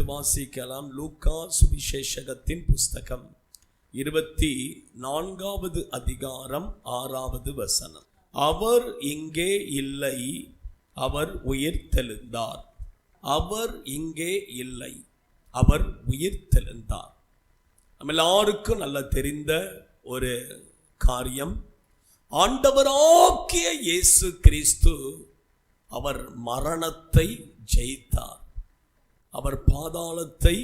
வாசிக்கலாம். லூக்கா சுவிசேஷகத்தின் புஸ்தகம் 24வது அதிகாரம் 6வது வசனம். அவர் இங்கே இல்லை, அவர் உயிர்த்தெழுந்தார். அவர் இங்கே இல்லை, அவர் உயிர்த்தெழுந்தார். நம்ம எல்லாருக்கும் நல்லா தெரிந்த ஒரு காரியம். ஆண்டவராகிய இயேசு கிறிஸ்து அவர் மரணத்தை ஜெயித்தார். அவர் பாதாளத்தை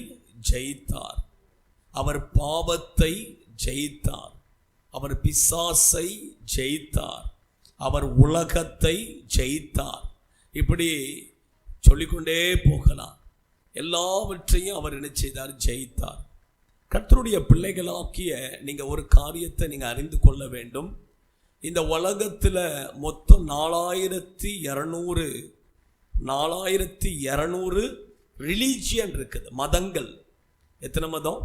ஜெயித்தார். அவர் பாவத்தை ஜெயித்தார். அவர் பிசாசை ஜெயித்தார். அவர் உலகத்தை ஜெயித்தார். இப்படி சொல்லிக்கொண்டே போகலாம். எல்லாவற்றையும் அவர் என்ன செய்தார்? ஜெயித்தார். கர்த்தருடைய பிள்ளைகளாக்கிய நீங்கள் ஒரு காரியத்தை நீங்கள் அறிந்து கொள்ள வேண்டும். இந்த உலகத்தில் மொத்தம் 4200 ரிலீஜியன் இருக்குது, மதங்கள். எத்தனை மதம்?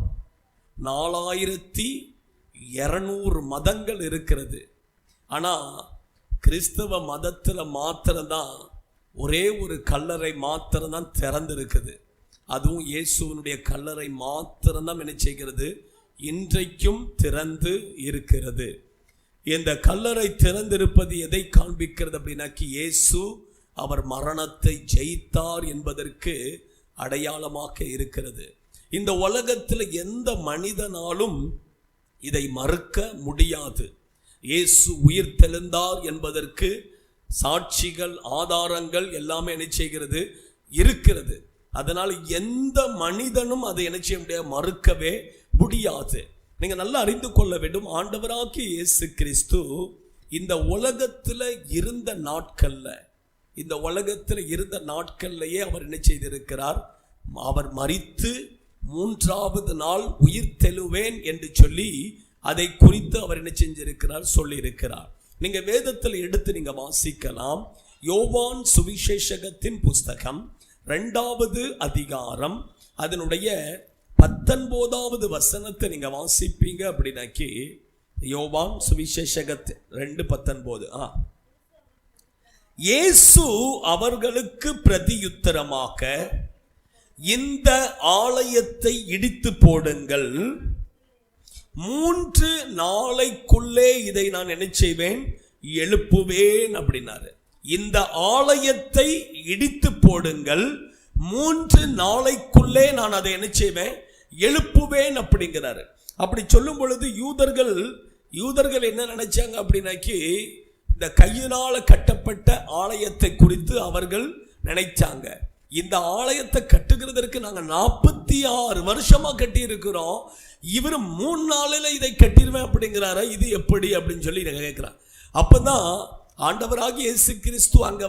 4200 மதங்கள் இருக்கிறது. ஆனால் கிறிஸ்தவ மதத்தில் மாத்திரம்தான் ஒரே ஒரு கல்லறை மாத்திரம்தான் திறந்திருக்குது. அதுவும் இயேசுவினுடைய கல்லறை மாத்திரம்தான் என்ன செய்கிறது? இன்றைக்கும் திறந்து இருக்கிறது. இந்த கல்லறை திறந்திருப்பது எதை காண்பிக்கிறது அப்படின்னாக்கி, இயேசு அவர் மரணத்தை ஜெயித்தார் என்பதற்கு அடையாளமாக இருக்கிறது. இந்த உலகத்தில் எந்த மனிதனாலும் இதை மறுக்க முடியாது. இயேசு உயிர்த்தெழுந்தார் என்பதற்கு சாட்சிகள், ஆதாரங்கள் எல்லாமே என்ன செய்கிறது? இருக்கிறது. அதனால் எந்த மனிதனும் அதை என்ன செய்ய முடியாது? மறுக்கவே முடியாது. நீங்க நல்லா அறிந்து கொள்ள வேண்டும், ஆண்டவராகிய இயேசு கிறிஸ்து இந்த உலகத்தில் இருந்த நாட்கள்லயே அவர் என்ன செய்திருக்கிறார்? அவர் மரித்து 3வது நாள் உயிர்த்தெழுவேன் என்று சொல்லி அதை குறித்து அவர் என்ன செஞ்சிருக்கிறார்? சொல்லியிருக்கிறார். நீங்க வேதத்தில் எடுத்து நீங்க வாசிக்கலாம். யோவான் சுவிசேஷகத்தின் புஸ்தகம் 2வது அதிகாரம் அதனுடைய 19வது வசனத்தை நீங்க வாசிப்பீங்க அப்படின்னாக்கி, யோவான் சுவிசேஷகத்து 2:19. இயேசு அவர்களுக்கு பிரதியுத்தரமாக, இந்த ஆலயத்தை இடித்து போடுங்கள், 3 நாளைக்குள்ளே இதை நான் என்ன செய்வேன்? எழுப்புவேன் அப்படின்னாரு. இந்த ஆலயத்தை இடித்து போடுங்கள், 3 நாளைக்குள்ளே நான் அதை என்ன செய்வேன்? எழுப்புவேன் அப்படிங்கிறாரு. அப்படி சொல்லும் பொழுது யூதர்கள் என்ன நினைச்சாங்க அப்படின்னாக்கி, இந்த கையினால கட்டப்பட்ட ஆலயத்தை குறித்து அவர்கள் நினைச்சாங்க. இந்த ஆலயத்தை கட்டுகிறதற்கு நாங்கள் 46 வருஷமா கட்டி இருக்கிறோம், இவர் 3 நாளில் இதை கட்டிடுவேன் அப்படிங்கிறார, இது எப்படி அப்படின்னு சொல்லி கேட்கிறார். அப்பதான் ஆண்டவராகிய இயேசு கிறிஸ்து அங்க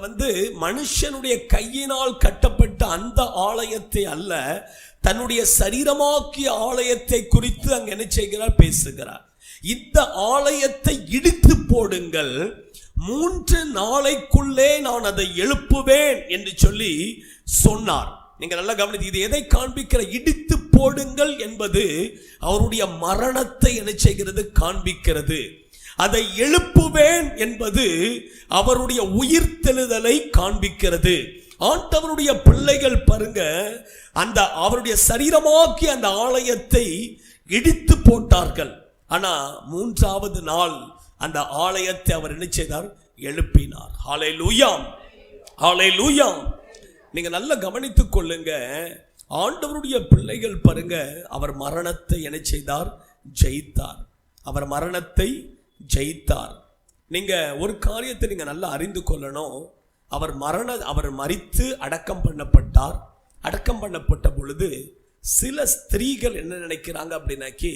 மனுஷனுடைய கையினால் கட்டப்பட்ட அந்த ஆலயத்தை அல்ல, தன்னுடைய சரீரமாக்கிய ஆலயத்தை குறித்து அங்க என்ன செய்கிறார்? பேசுகிறார். இந்த ஆலயத்தை இடித்து போடுங்கள், 3 நாளைக்குள்ளே நான் அதை எழுப்புவேன் என்று சொல்லி சொன்னார். நீங்க நல்லா கவனித்து, இது எதை காண்பிக்கிற? இடித்து போடுங்கள் என்பது அவருடைய மரணத்தை என்ன செய்கிறது? காண்பிக்கிறது. அதை எழுப்புவேன் என்பது அவருடைய உயிர்த்தெழுதலை காண்பிக்கிறது. ஆண்டவருடைய பிள்ளைகள் பாருங்க, அந்த அவருடைய சரீரமாக்கி அந்த ஆலயத்தை இடித்து போட்டார்கள். ஆனா 3வது நாள் அந்த ஆலயத்தை அவர் என்ன செய்தார்? எழுப்பினார். ஹல்லேலூயா, ஹல்லேலூயா. நீங்க நல்லா கவனித்துக் கொள்ளுங்க. ஆண்டவருடைய பிள்ளைகள் பாருங்க, அவர் மரணத்தை என்ன செய்தார்? ஜெயித்தார். அவர் மரணத்தை ஜெயித்தார். நீங்க ஒரு காரியத்தை நீங்க நல்லா அறிந்து கொள்ளணும். அவர் மரித்து அடக்கம் பண்ணப்பட்டார். அடக்கம் பண்ணப்பட்ட பொழுது சில ஸ்திரீகள் என்ன நினைக்கிறாங்க அப்படின்னாக்கி,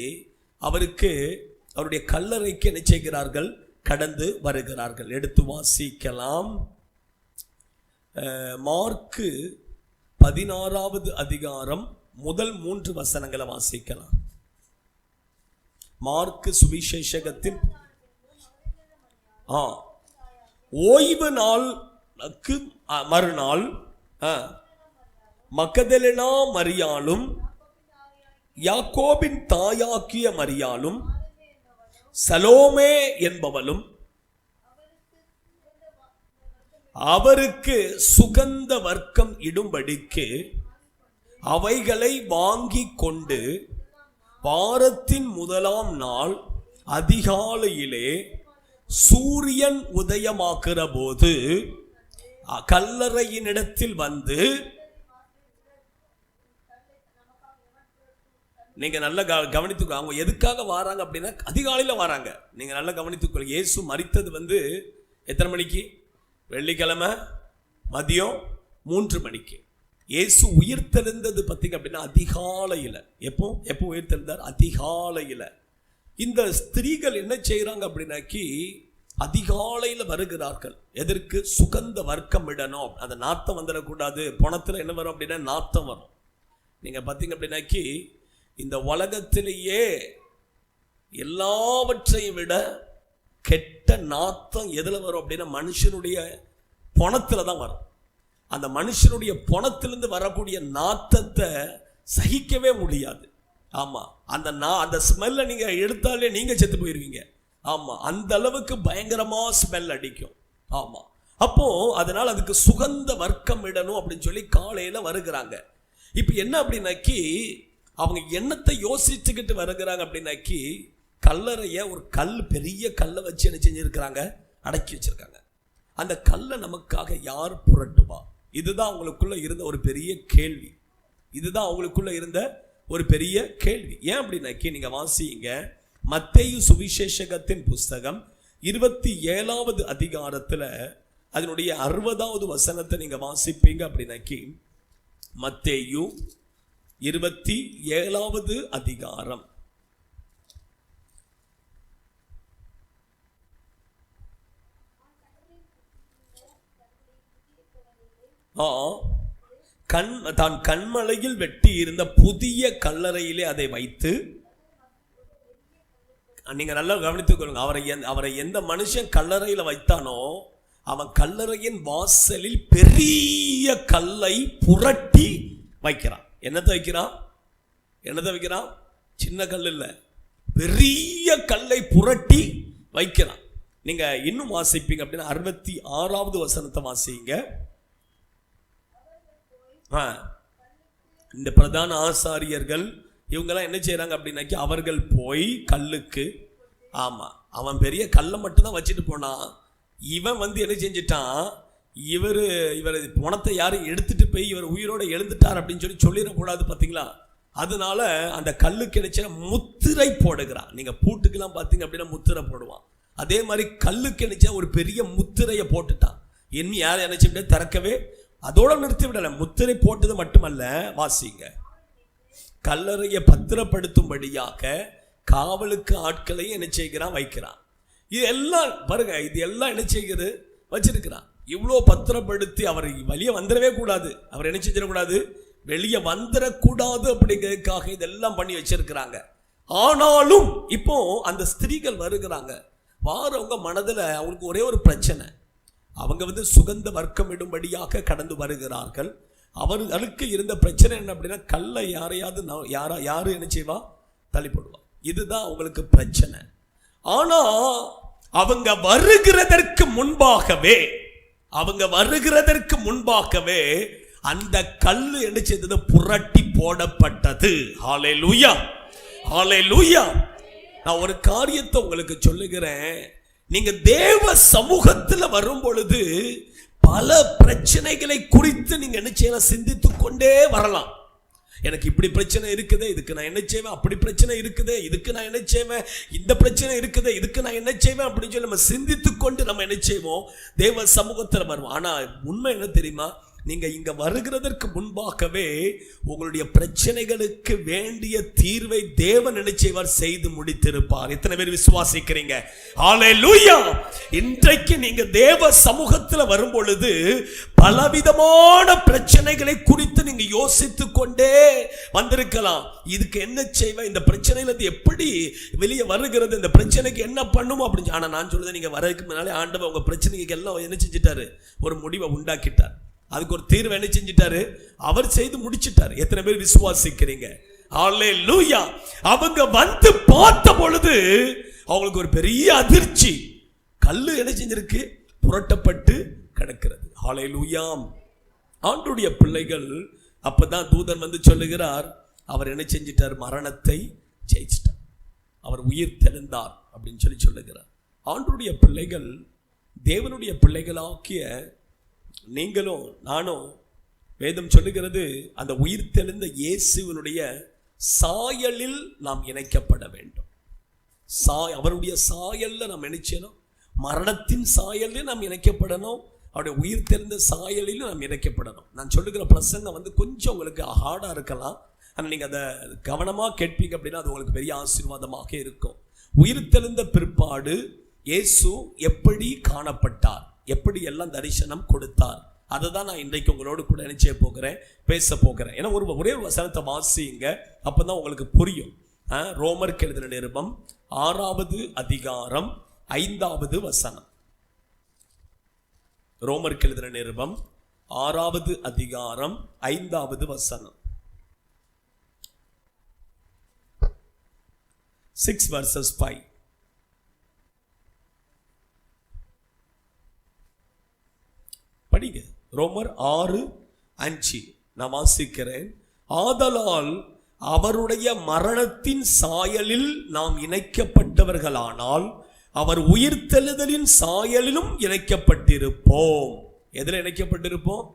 அவருடைய கல்லறைக்கு என்ன செய்கிறார்கள்? கடந்து வருகிறார்கள். எடுத்து வாசிக்கலாம். மார்க்கு 16வது அதிகாரம் முதல் 3 வசனங்களை வாசிக்கலாம். மார்க்கு சுவிசேஷகத்தின் ஓய்வு நாளுக்கு மறுநாள் மகதலேனா மரியாளும் யாக்கோபின் தாயாக்கிய மரியாளும் சலோமே என்பவளும் அவருக்கு சுகந்த வர்க்கம் இடும்படிக்கு அவைகளை வாங்கி கொண்டு வாரத்தின் முதலாம் நாள் அதிகாலையிலே சூரியன் உதயமாக்குற போது கல்லறையினிடத்தில் வந்து, நீங்க நல்லா கவனித்துக்கோ, அவங்க எதுக்காக வராங்க அப்படின்னா அதிகாலையில் வராங்க. நீங்க நல்லா கவனித்துக்கோ, இயேசு மரித்தது வந்து எத்தனை மணிக்கு? வெள்ளிக்கிழமை மதியம் 3 மணிக்கு. இயேசு உயிர்த்தெழுந்தது பார்த்தீங்க அப்படின்னா அதிகாலையில். எப்போ உயிர்த்தெழுந்தார்? அதிகாலையில். இந்த ஸ்திரீகள் என்ன செய்யறாங்க அப்படின்னாக்கி அதிகாலையில் வருகிறார்கள். எதற்கு? சுகந்த வர்க்கம் விடணும், அந்த நாத்தம் வந்துடக்கூடாது. பணத்தில் என்ன வரும் அப்படின்னா நாத்தம் வரும். நீங்க பார்த்தீங்க அப்படின்னாக்கி இந்த உலகத்திலேயே எல்லாவற்றையும் விட கெட்ட நாத்தம் எதுல வரும் அப்படின்னா மனுஷனுடைய பணத்துல தான் வரும். அந்த மனுஷனுடைய பணத்திலிருந்து வரக்கூடிய நாத்தத்தை சகிக்கவே முடியாது. ஆமா, அந்த ஸ்மெல்ல நீங்க எடுத்தாலே நீங்க செத்து போயிருவீங்க. ஆமா, அந்த அளவுக்கு பயங்கரமா ஸ்மெல் அடிக்கும். ஆமா, அப்போ அதனால அதுக்கு சுகந்த வர்க்கம் இடணும் அப்படின்னு சொல்லி காலையில வருகிறாங்க. இப்ப என்ன அப்படின்னாக்கி அவங்க என்னத்தை யோசிச்சுக்கிட்டு வருகிறாங்க அப்படின்னாக்கி கல்லறைய ஒரு பெரிய கல்லை வச்சு என்ன செஞ்சிருக்கிறாங்க? அடக்கி வச்சிருக்காங்க. அந்த கல்லை நமக்காக யார் புரட்டுவா? இதுதான் அவங்களுக்குள்ள இருந்த ஒரு பெரிய கேள்வி. இதுதான் அவங்களுக்குள்ள இருந்த ஒரு பெரிய கேள்வி. ஏன் அப்படின்னாக்கி நீங்க வாசிங்க, மத்தேயு சுவிசேஷகத்தின் புஸ்தகம் 27வது அதிகாரத்துல அதனுடைய 60வது வசனத்தை நீங்க வாசிப்பீங்க அப்படின்னாக்கி மத்தேயு 27வது அதிகாரம் தான் கண்மலையில் வெட்டி இருந்த புதிய கல்லறையிலே அதை வைத்து, நீங்க நல்லா கவனித்துக் கொள்ளுங்க, அவரை எந்த மனுஷன் கல்லறையில வைத்தானோ அவன் கல்லறையின் வாசலில் பெரிய கல்லை புரட்டி வைக்கிறான். என்னத்தை வைக்கிறான்? சின்ன கல் இல்ல, பெரிய கல்லை புரட்டி வைக்கிறான். நீங்க இன்னும் வாசிப்பீங்க அப்படின்னா 66வது வசனத்தை வாசிங்க. இந்த பிரதான ஆசாரியர்கள் இவங்கெல்லாம் என்ன செய்யறாங்க அப்படின்னாக்கி அவர்கள் போய் கல்லுக்கு, ஆமா, அவன் பெரிய கல்லை மட்டும்தான் வச்சுட்டு போனான். இவன் வந்து என்ன செஞ்சிட்டான்? இவர் பணத்தை யாரும் எடுத்துட்டு போய் இவர் உயிரோட எழுந்துட்டார் அப்படின்னு சொல்லிடக்கூடாது பார்த்தீங்களா? அதனால அந்த கல்லுக்கு கிடைச்ச முத்திரை போடுகிறான். நீங்க பூட்டுக்கெல்லாம் பார்த்தீங்க அப்படின்னா முத்திரை போடுவான். அதே மாதிரி கல்லுக்கு கிடைச்ச ஒரு பெரிய முத்திரையை போட்டுட்டான். இனி யாரும் என்ன செய்ய திறக்கவே, அதோட நிறுத்தி விடல, முத்திரை போட்டது மட்டுமல்ல, வாசிங்க, கல்லறையை பத்திரப்படுத்தும்படியாக காவலுக்கு ஆட்களை என்ன செய்கிறான்? வைக்கிறான். இது எல்லாம் பாருங்க, இது எல்லாம் என்ன செய்கிறது? வச்சிருக்கிறான். இவ்வளோ பத்திரப்படுத்தி அவர் வெளியே வந்துடவே கூடாது, அவர் என்ன செஞ்சிடக்கூடாது, வெளியே வந்துடக்கூடாது அப்படிங்கிறதுக்காக இதெல்லாம் பண்ணி வச்சிருக்கிறாங்க. ஆனாலும் இப்போ அந்த ஸ்திரீகள் வருகிறாங்க. வாரவங்க மனதில் அவங்களுக்கு ஒரே ஒரு பிரச்சனை, அவங்க வந்து சுகந்த வர்க்கம் இடும்படியாக கடந்து வருகிறார்கள். அவர்களுக்கு இருந்த பிரச்சனை என்ன அப்படின்னா கல்லை யாரு என்ன செய்வா? தள்ளிப்படுவா. இதுதான் அவங்களுக்கு பிரச்சனை. ஆனா அவங்க வருகிறதற்கு முன்பாகவே அந்த கல்லு என்ன செய்தது? புரட்டி போடப்பட்டது. ஹல்லேலூயா, ஹல்லேலூயா. நான் ஒரு காரியத்தை உங்களுக்கு சொல்லுகிறேன். நீங்க தேவ சமூகத்துல வரும் பொழுது பல பிரச்சனைகளை குறித்து நீங்க என்ன செய்யலாம்? சிந்தித்துக் கொண்டே வரலாம். எனக்கு இப்படி பிரச்சனை இருக்குது, இதுக்கு நான் என்ன செய்வேன்? அப்படி பிரச்சனை இருக்குது, இதுக்கு நான் என்ன செய்வேன்? இந்த பிரச்சனை இருக்குது, இதுக்கு நான் என்ன செய்வேன் அப்படின்னு சொல்லி நம்ம சிந்தித்துக் கொண்டு நம்ம என்ன செய்வோம்? தேவ சமூகத்தில் வருவோம். ஆனா உண்மை என்ன தெரியுமா? நீங்க இங்க வருகிறதற்கு முன்பாகவே உங்களுடைய பிரச்சனைகளுக்கு வேண்டிய தீர்வை தேவன் நினைச்சவர் செய்து முடித்திருப்பார். எத்தனை பேர் விசுவாசிக்கிறீங்க? ஹல்லேலூயா. இன்றைக்கு நீங்க தேவ சமூகத்தில் வரும் பொழுது பலவிதமான பிரச்சனைகளை குறித்து நீங்க யோசித்து கொண்டே வந்திருக்கலாம். இதுக்கு என்ன செய்வேன்? இந்த பிரச்சனையில எப்படி வெளியே வருகிறது? இந்த பிரச்சனைக்கு என்ன பண்ணும் அப்படின்னு. ஆனா நான் சொல்றது, நீங்க வரதுக்கு முன்னாலே ஆண்டவர் உங்க பிரச்சனைக்கு எல்லாம் என்ன செஞ்சிட்டாரு? ஒரு முடிவை உண்டாக்கிட்டார். அதுக்கு ஒரு தீர்வு என்ன செஞ்சிட்டாரு? அவர் செய்து முடிச்சிட்டாரு. எத்தனை பேர் விசுவாசிக்கிறீங்க? ஹல்லேலூயா. அவங்க வந்து பார்த்த பொழுது அவங்களுக்கு ஒரு பெரிய அதிர்ச்சி. கல்லு என்ன செஞ்சிருக்கு? புரட்டப்பட்டு கிடக்கிறது. ஹல்லேலூயா. ஆண்டவருடைய பிள்ளைகள், அப்பதான் தூதன் வந்து சொல்லுகிறார், அவர் என்ன செஞ்சிட்டார்? மரணத்தை ஜெயிச்சிட்டார், அவர் உயிர் தெழுந்தார் அப்படின்னு சொல்லுகிறார். ஆண்டவருடைய பிள்ளைகள், தேவனுடைய பிள்ளைகளாக்கிய நீங்களும் நானும், வேதம் சொல்லுகிறது, அந்த உயிர் தெழுந்த இயேசுவினுடைய சாயலில் நாம் இணைக்கப்பட வேண்டும். அவருடைய சாயல்ல நாம் இணைச்சணும், மரணத்தின் சாயலில் நாம் இணைக்கப்படணும், அவருடைய உயிர் தெழுந்த சாயலில் நாம் இணைக்கப்படணும். நான் சொல்லுகிற பிரசங்கம் வந்து கொஞ்சம் உங்களுக்கு ஹார்டா இருக்கலாம், ஆனால் நீங்கள் அதை கவனமாக கேட்பீங்க அப்படின்னா அது உங்களுக்கு பெரிய ஆசீர்வாதமாக இருக்கும். உயிர் தெழுந்த பிற்பாடு இயேசு எப்படி காணப்பட்டார், எப்படி எல்லாம் தரிசனம் கொடுத்தார், அதை தான் நான் இன்றைக்கு உங்களோடு கூட நினைச்சே போகிறேன், பேச போகிறேன். ஏன்னா ஒரே ஒரு வசனத்தை வாசிங்க, அப்போ தான் உங்களுக்கு புரியும். ரோமருக்கு எழுதின நிருபம் 6வது அதிகாரம் 5வது வசனம். ரோமருக்கு எழுதின நிருபம் 6வது அதிகாரம் 5வது வசனம். 6 verses 5. படிங்க. ரோமர் 6:5 நான் வாசிக்கிறேன். ஆதலால் அவருடைய மரணத்தின் சாயலில் நாம் இணைக்கப்பட்டவர்களானால் அவர் உயிர்த்தெழுதலின் சாயலிலும் இணைக்கப்பட்டிருப்போம். எதில் இணைக்கப்பட்டிருப்போம்?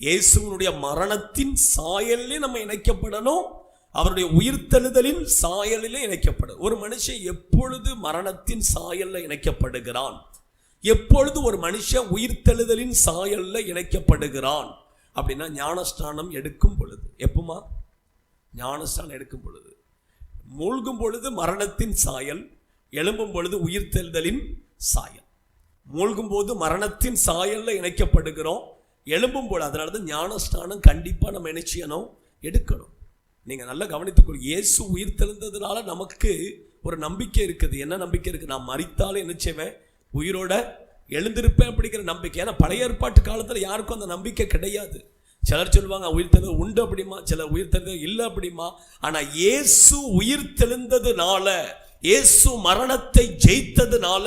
இயேசுவினுடைய மரணத்தின் சாயலிலே நம்ம இணைக்கப்படணும், அவருடைய உயிர்த்தெழுதலின் சாயலிலே இணைக்கப்படும். ஒரு மனுஷன் எப்பொழுது மரணத்தின் சாயல்ல இணைக்கப்படுகிறான், எப்பொழுது ஒரு மனுஷன் உயிர்த்தெழுதலின் சாயல்ல இணைக்கப்படுகிறான் அப்படின்னா, ஞானஸ்நானம் எடுக்கும் பொழுது. எப்பமா? ஞானஸ்நானம் எடுக்கும் பொழுது. மூழ்கும் பொழுது மரணத்தின் சாயல், எழும்பும் பொழுது உயிர்த்தெழுதலின் சாயல். மூழ்கும் போது மரணத்தின் சாயல்ல இணைக்கப்படுகிறோம், எழும்பும் பொழுது. அதனால ஞானஸ்நானம் கண்டிப்பா நம்ம என்ன செய்யணும்? எடுக்கணும். நீங்க நல்லா கவனித்துக்கொள். இயேசு உயிர் தெழுந்ததுனால நமக்கு ஒரு நம்பிக்கை இருக்குது. என்ன நம்பிக்கை இருக்கு? நான் மரித்தாலும் என்ன செய்வேன்? உயிரோட எழுந்திருப்பேன் அப்படிங்கிற நம்பிக்கை. ஏன்னா பழைய ஏற்பாட்டு காலத்துல யாருக்கும் அந்த நம்பிக்கை கிடையாது. சிலர் சொல்லுவாங்க உயிர் தெழுந்தது உண்டு அப்படிமா, சிலர் உயிர் தெழுந்தது இல்லை அப்படிமா. ஆனா இயேசு உயிர் தெழுந்ததுனால, இயேசு மரணத்தை ஜெயித்ததுனால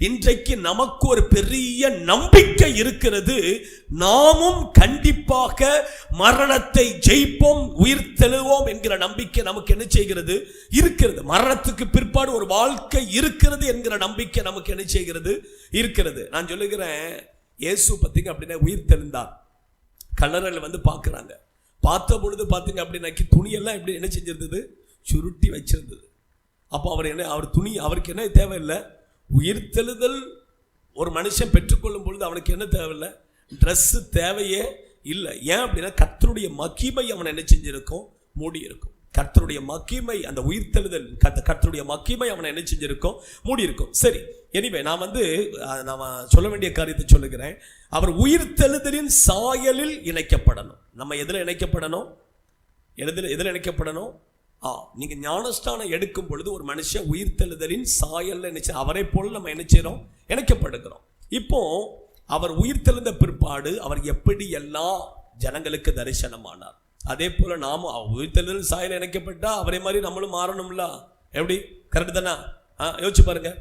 இன்றைக்கு நமக்கு ஒரு பெரிய நம்பிக்கை இருக்கிறது. நாமும் கண்டிப்பாக மரணத்தை ஜெயிப்போம், உயிர் தெழுவோம் என்கிற நம்பிக்கை நமக்கு என்ன செய்கிறது? இருக்கிறது. மரணத்துக்கு பிற்பாடு ஒரு வாழ்க்கை இருக்கிறது என்கிற நம்பிக்கை நமக்கு என்ன செய்கிறது? இருக்கிறது. நான் சொல்லுகிறேன், இயேசு பார்த்தீங்க அப்படின்னா உயிர் தெழுந்தார். கல்லறையில் வந்து பார்க்குறாங்க. பார்த்த பொழுது பார்த்தீங்க அப்படின்னாக்கி துணியெல்லாம் எப்படி என்ன செஞ்சிருந்தது? சுருட்டி வச்சிருந்தது. அப்போ அவருக்கு என்ன தேவையில்லை? உயிர்த்தெழுதல் ஒரு மனுஷன் பெற்றுக்கொள்ளும் பொழுது அவனுக்கு என்ன தேவையில்லை? ட்ரெஸ்ஸு தேவையே இல்லை. ஏன் அப்படின்னா கர்த்தருடைய மகிமை அவனை என்ன செஞ்சிருக்கும்? மூடி இருக்கும். கர்த்தருடைய மகிமை, அந்த உயிர்த்தெழுதல் கர்த்தருடைய மகிமை அவனை என்ன செஞ்சிருக்கும்? மூடி இருக்கும். சரி, எனிவே நான் சொல்ல வேண்டிய காரியத்தை சொல்லுகிறேன். அவர் உயிர்த்தெழுதலின் சாயலில் இணைக்கப்படணும். நம்ம எதில் இணைக்கப்படணும்? எதில் இணைக்கப்படணும்? நீங்க ஞானஸ்நானம் எடுக்கும் பொழுது ஒரு மனுஷன் உயிர்த்தெழுதலின் சாயல்ல நினைச்சு அவரை போல நம்ம என்ன செய்யறோம்? இணைக்கப்படுகிறோம். இப்போ அவர் உயிர்த்தெழுந்த பிற்பாடு அவர் எப்படி எல்லா ஜனங்களுக்கு தரிசனமானார், அதே போல நாம உயிர்த்தெழுதல் சாயல் இணைக்கப்பட்டா அவரே மாதிரி நம்மளும் மாறணும்ல. எப்படி? கரெக்ட் தானா? யோசிச்சு பாருங்க.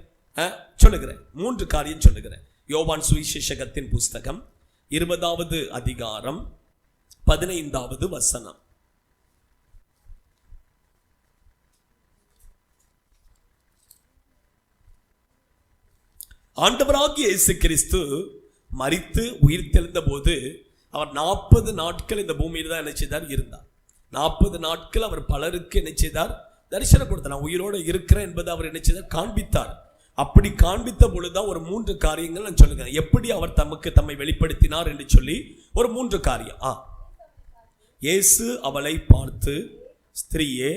சொல்லுகிறேன், 3 காரியம் சொல்லுகிறேன். யோவான் சுவிசேஷகத்தின் புஸ்தகம் 20வது அதிகாரம் 15வது வசனம். ஆண்டவராகிய இயேசு கிறிஸ்து மரித்து உயிர் தெழுந்த போது அவர் 40 நாட்கள் இந்த பூமியில் தான் என்ன செய்தார்? இருந்தார். 40 நாட்கள் அவர் பலருக்கு என்ன செய்தார்? தரிசனம் கொடுத்தார். நான் உயிரோடு இருக்கிறேன் என்பதை அவர் என்ன செய்தார்? காண்பித்தார். அப்படி காண்பித்த பொழுதுதான் ஒரு 3 காரியங்கள் நான் சொல்லுகிறேன். எப்படி அவர் தம்மை வெளிப்படுத்தினார் என்று சொல்லி ஒரு 3 காரியம். இயேசு அவளை பார்த்து, ஸ்திரீயே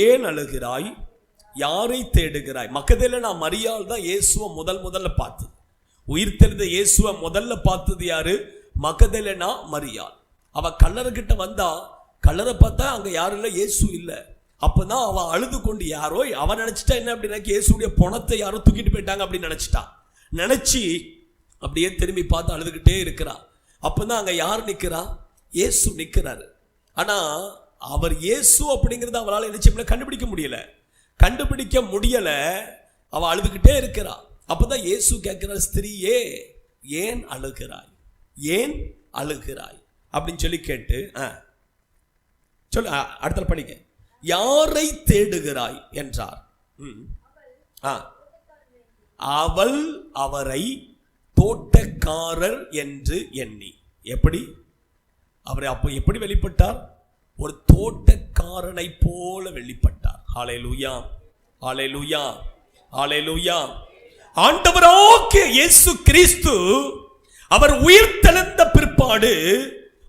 ஏன் அழுகிறாய், யாரை தேடுகிறாய்? மகதலேனா மரியாள் தான் இயேசுவை முதல்ல பார்த்தது. உயிர் தெழுந்த இயேசுவை முதல்ல பார்த்தது யாரு? மகதலேனா மரியாள். அவ கல்லறை கிட்ட வந்தா, கல்லறை பார்த்தா அங்க யாரும் இல்லை, இயேசு இல்லை. அப்பதான் அவ அழுது கொண்டு, யாரோ அவன் நினைச்சிட்டா என்ன அப்படின்னா இயேசுடைய பணத்தை யாரோ தூக்கிட்டு போயிட்டாங்க அப்படின்னு நினைச்சு அப்படியே திரும்பி பார்த்து அழுதுகிட்டே இருக்கிறா. அப்பதான் அங்க யார் நிக்கிறா? இயேசு நிக்கிறாரு. ஆனா அவர் இயேசு அப்படிங்கறத அவளால் என்ன கண்டுபிடிக்க முடியல. அவ அழுதுகிட்டே இருக்கிறா. அப்பதான் இயேசு கேட்கிறார், ஸ்திரீயே ஏன் அழுகிறாய், ஏன் அழுகிறாய் அப்படின்னு சொல்லி கேட்டு, சொல்லு, அடுத்த படிங்க. யாரை தேடுகிறாய் என்றார். அவள் அவரை தோட்டக்காரர் என்று எண்ணி. எப்படி அவரை அப்போ எப்படி வெளிப்பட்டார்? ஒரு தோட்டக்காரனை போல வெளிப்பட்டார். ஹல்லேலூயா, ஹல்லேலூயா, ஹல்லேலூயா. ஆண்டவராகிய இயேசு கிறிஸ்து அவர் உயிர்த்தெழுந்த பிற்பாடு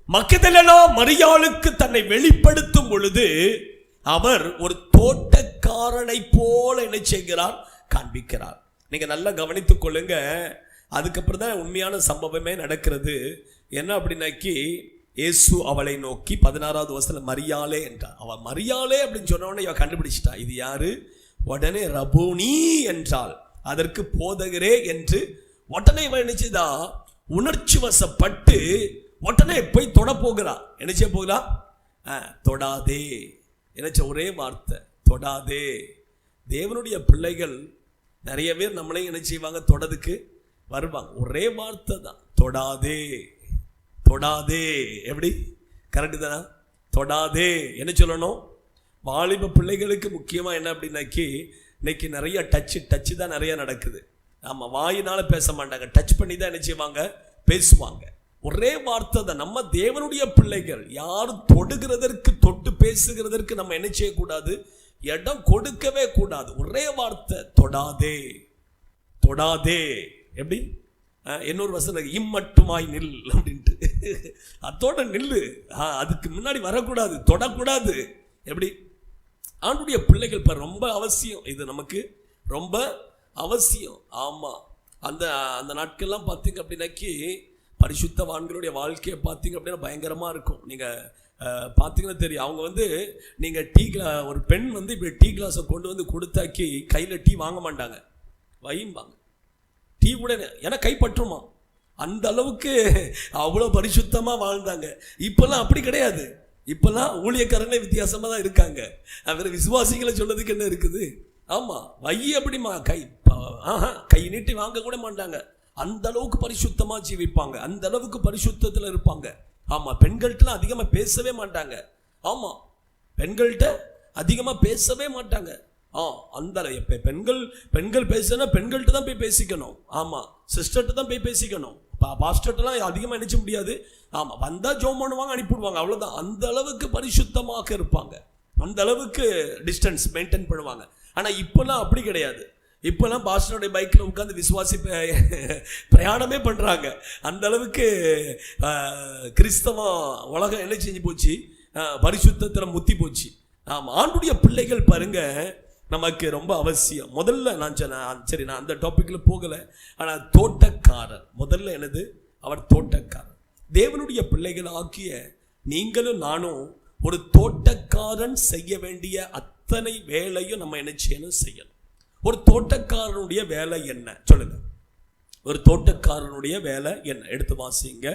மகதலேனா மரியாளுக்கு தன்னை வெளிப்படுத்தும் பொழுது அவர் ஒரு தோட்டக்காரனை போல என்ன செய்கிறார்? காண்பிக்கிறார். நீங்க நல்லா கவனித்துக் கொள்ளுங்க. அதுக்கப்புறம் தான் உண்மையான சம்பவமே நடக்கிறது. என்ன அப்படின்னாக்கி, இயேசு அவளை நோக்கி 16வது வசனம் மரியாளே என்றார். அவ மரியாளே அப்படின்னு சொன்ன உடனே இவ கண்டுபிடிச்சிட்டா, இது யாரு? உடனே ரபூனி என்றால் அதற்கு போதகரே என்று உடனே இவன் நினைச்சுதா உணர்ச்சி வசப்பட்டு உடனே போய் தொட போகிறா. என்ன செய்ய போகிறா? தொடாதே. நினைச்ச ஒரே வார்த்தை, தொடாதே. தேவனுடைய பிள்ளைகள் நிறைய பேர் நம்மளே என்ன செய்வாங்க? தொடதுக்கு வருவாங்க. ஒரே வார்த்தை தான், தொடாதே, தொடாதே. எப்படி? கரெக்டு தானா? தொடாதே. என்ன சொல்லணும்? வாலிப பிள்ளைகளுக்கு முக்கியமாக என்ன அப்படின்னாக்கி, இன்னைக்கு நிறைய டச்சு தான் நிறைய நடக்குது. ஆமாம், வாயினால பேச மாட்டாங்க, டச் பண்ணி தான் என்ன செய்வாங்க? பேசுவாங்க. ஒரே வார்த்தை தான். நம்ம தேவனுடைய பிள்ளைகள் யாரும் தொடுகிறதற்கு, தொட்டு பேசுகிறதற்கு நம்ம என்ன செய்யக்கூடாது? இடம் கொடுக்கவே கூடாது. ஒரே வார்த்தை, தொடாதே, தொடாதே. எப்படி? இன்னொரு வசனம், இம்மட்டுமாய் நில் அப்படின்ட்டு, அதோட நில்லு. அதுக்கு முன்னாடி வரக்கூடாது, தொடக்கூடாது. எப்படி? ஆண்டுடைய பிள்ளைகள் ரொம்ப அவசியம். இது நமக்கு ரொம்ப அவசியம். ஆமாம், அந்த அந்த நாட்கள்லாம் பார்த்தீங்க அப்படின்னாக்கி பரிசுத்தவான்களுடைய வாழ்க்கையை பார்த்தீங்க அப்படின்னா பயங்கரமாக இருக்கும். நீங்கள் பார்த்தீங்கன்னா தெரியும். அவங்க நீங்கள் ஒரு பெண் இப்படி டீ கிளாஸை கொண்டு வந்து கொடுத்தாக்கி கையில் டீ வாங்க மாட்டாங்க, வையும்பாங்க. டீ கூட ஏன்னா கைப்பற்றுமா, அந்த அளவுக்கு அவ்வளோ பரிசுத்தமாக வாழ்ந்தாங்க. இப்போல்லாம் அப்படி கிடையாது. இப்போல்லாம் ஊழியக்காரங்களே வித்தியாசமாக தான் இருக்காங்க. அவர் விசுவாசிகளை சொன்னதுக்கு என்ன இருக்குது? ஆமாம், வை அப்படிமா, கை நீட்டி வாங்க கூட மாட்டாங்க. அந்த அளவுக்கு பரிசுத்தமாக ஜீவிப்பாங்க, அந்த அளவுக்கு பரிசுத்தத்தில் இருப்பாங்க. ஆமாம், பெண்கள்கிட்ட அதிகமாக பேசவே மாட்டாங்க. ஆமாம், பெண்கள்கிட்ட அதிகமாக பேசவே மாட்டாங்க. அந்த பெண்கள் பேசுனா பெண்கள்கிட்ட தான் போய் பேசிக்கணும். ஆமாம், சிஸ்டர்கிட்ட தான் போய் பேசிக்கணும். பாஸ்டர்லாம் அதிகமாக நினைச்ச முடியாது. ஆமாம், வந்தால் ஜோம் பண்ணுவாங்க, அனுப்பிவிடுவாங்க, அவ்வளோதான். அந்த அளவுக்கு பரிசுத்தமாக இருப்பாங்க, அந்த அளவுக்கு டிஸ்டன்ஸ் மெயின்டைன் பண்ணுவாங்க. ஆனால் இப்போல்லாம் அப்படி கிடையாது. இப்போல்லாம் பாஸ்டருடைய பைக்கில் உட்காந்து விசுவாசி பிரயாணமே பண்ணுறாங்க. அந்த அளவுக்கு கிறிஸ்தவம் உலகம் என்ன செஞ்சு போச்சு? பரிசுத்தத்தில் முத்தி போச்சு. ஆமாம், ஆண்டுடைய பிள்ளைகள் பாருங்க நமக்கு ரொம்ப அவசியம். முதல்ல நான் சரி, நான் அந்த டாபிக்கில் போகலை. ஆனால் தோட்டக்காரர் முதல்ல என்னது? அவர் தோட்டக்காரர். தேவனுடைய பிள்ளைகள் ஆக்கிய நீங்களும் நானும் ஒரு தோட்டக்காரன் செய்ய வேண்டிய அத்தனை வேலையும் நம்ம என்ன செய்யணும்? ஒரு தோட்டக்காரனுடைய வேலை என்ன சொல்லுங்க? ஒரு தோட்டக்காரனுடைய வேலை என்ன? எடுத்து வாசிங்க.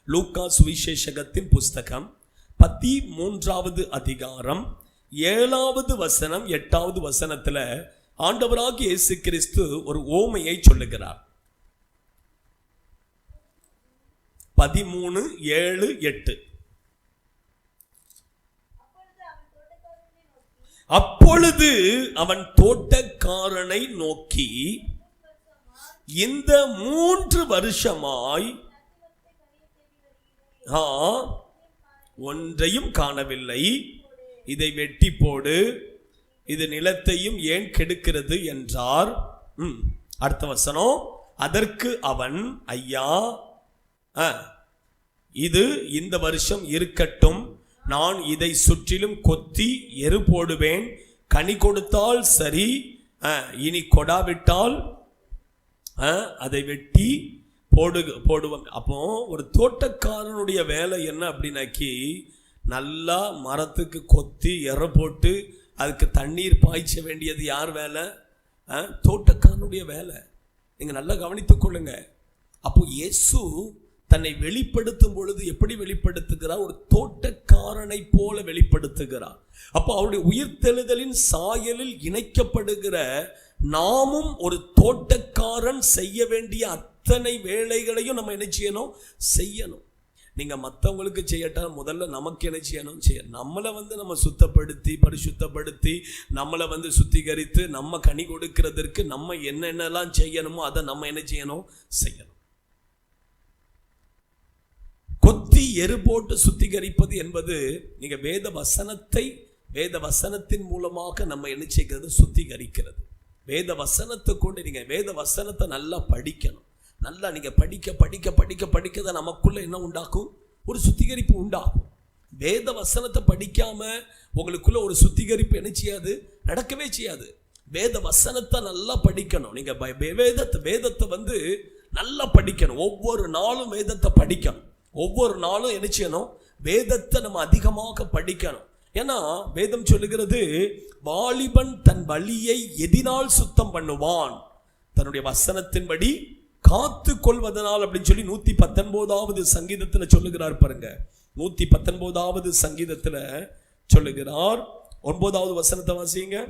லூக்கா சுவிசேஷகத்தின் புஸ்தகம் 13வது அதிகாரம் 7வது வசனம் 8வது வசனத்தில் ஆண்டவராகிய இயேசு கிறிஸ்து ஒரு ஓமையை சொல்லுகிறார். 13:7-8. அப்பொழுது அவன் தோட்டக்காரனை நோக்கி, இந்த 3 வருஷமாய் ஒன்றையும் காணவில்லை, இதை வெட்டி போடு, இது நிலத்தையும் ஏன் கெடுக்கிறது என்றார். அடுத்த வசனம், அதற்கு அவன், ஐயா, இது இந்த வருஷம் இருக்கட்டும், நான் இதை சுற்றிலும் கொத்தி எரு போடுவேன், கனி கொடுத்தால் சரி, இனி கொடாவிட்டால் அதை வெட்டி போடுவேன். அப்போ ஒரு தோட்டக்காரனுடைய வேலை என்ன அப்படின்னாக்கி, நல்லா மரத்துக்கு கொத்தி எற போட்டு அதுக்கு தண்ணீர் பாய்ச்ச வேண்டியது யார் வேலை? தோட்டக்காரனுடைய வேலை. நீங்கள் நல்லா கவனித்துக் கொள்ளுங்க. அப்போ இயேசு தன்னை வெளிப்படுத்தும் பொழுது எப்படி வெளிப்படுத்துகிறார்? ஒரு தோட்டக்காரனை போல வெளிப்படுத்துகிறார். அப்போ அவருடைய உயிர்த்தெழுதலின் சாயலில் இணைக்கப்படுகிற நாமும் ஒரு தோட்டக்காரன் செய்ய வேண்டிய அத்தனை வேலைகளையும் நம்ம என்ன செய்யணும்? நீங்க மற்றவங்களுக்கு செய்யட்டா முதல்ல நமக்கு என்ன செய்யணும் நம்மளை நம்ம சுத்தப்படுத்தி பரிசுத்தப்படுத்தி நம்மளை சுத்திகரித்து நம்ம கனி கொடுக்கிறதற்கு நம்ம என்னென்னலாம் செய்யணுமோ அதை நம்ம என்ன செய்யணும் கொத்தி எரு போட்டு சுத்திகரிப்பது என்பது நீங்க வேத வசனத்தின் மூலமாக நம்ம என்ன செய்கிறது சுத்திகரிக்கிறது. வேத வசனத்தை கொண்டு நீங்க வேத வசனத்தை நல்லா படிக்கணும். நல்லா நீங்க படிக்க படிக்க படிக்க படிக்க நமக்குள்ள என்ன உண்டாக்கும்? ஒரு சுத்திகரிப்பு உண்டாகும். வேத வசனத்தை படிக்காம உங்களுக்குள்ள ஒரு சுத்திகரிப்பு என்ன செய்யாது? நடக்கவே செய்யாது. வேத வசனத்தை நல்லா படிக்கணும். நீங்க வேதத்தை நல்லா படிக்கணும். ஒவ்வொரு நாளும் வேதத்தை படிக்கணும். ஒவ்வொரு நாளும் என்ன செய்யணும்? வேதத்தை நம்ம அதிகமாக படிக்கணும். ஏன்னா வேதம் சொல்லுகிறது, வாலிபன் தன் வழியை எதினால் சுத்தம் பண்ணுவான்? தன்னுடைய வசனத்தின்படி காத்து கொள்வதனால் அப்படின்னு சொல்லி 119வது சங்கீதத்துல சொல்லுகிறார் பாருங்க. 119வது சங்கீதத்துல சொல்லுகிறார். 9வது வசனத்தை வாசிங்க.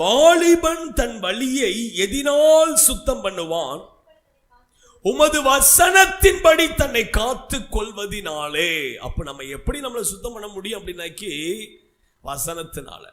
வாலிபன் தன் வழியை எதினால் சுத்தம் பண்ணுவான்? உமது வசனத்தின்படி தன்னை காத்து கொள்வதினாலே. அப்ப நம்ம எப்படி நம்மளை சுத்தம் பண்ண முடியும் அப்படின்னாக்கி வசனத்தினால.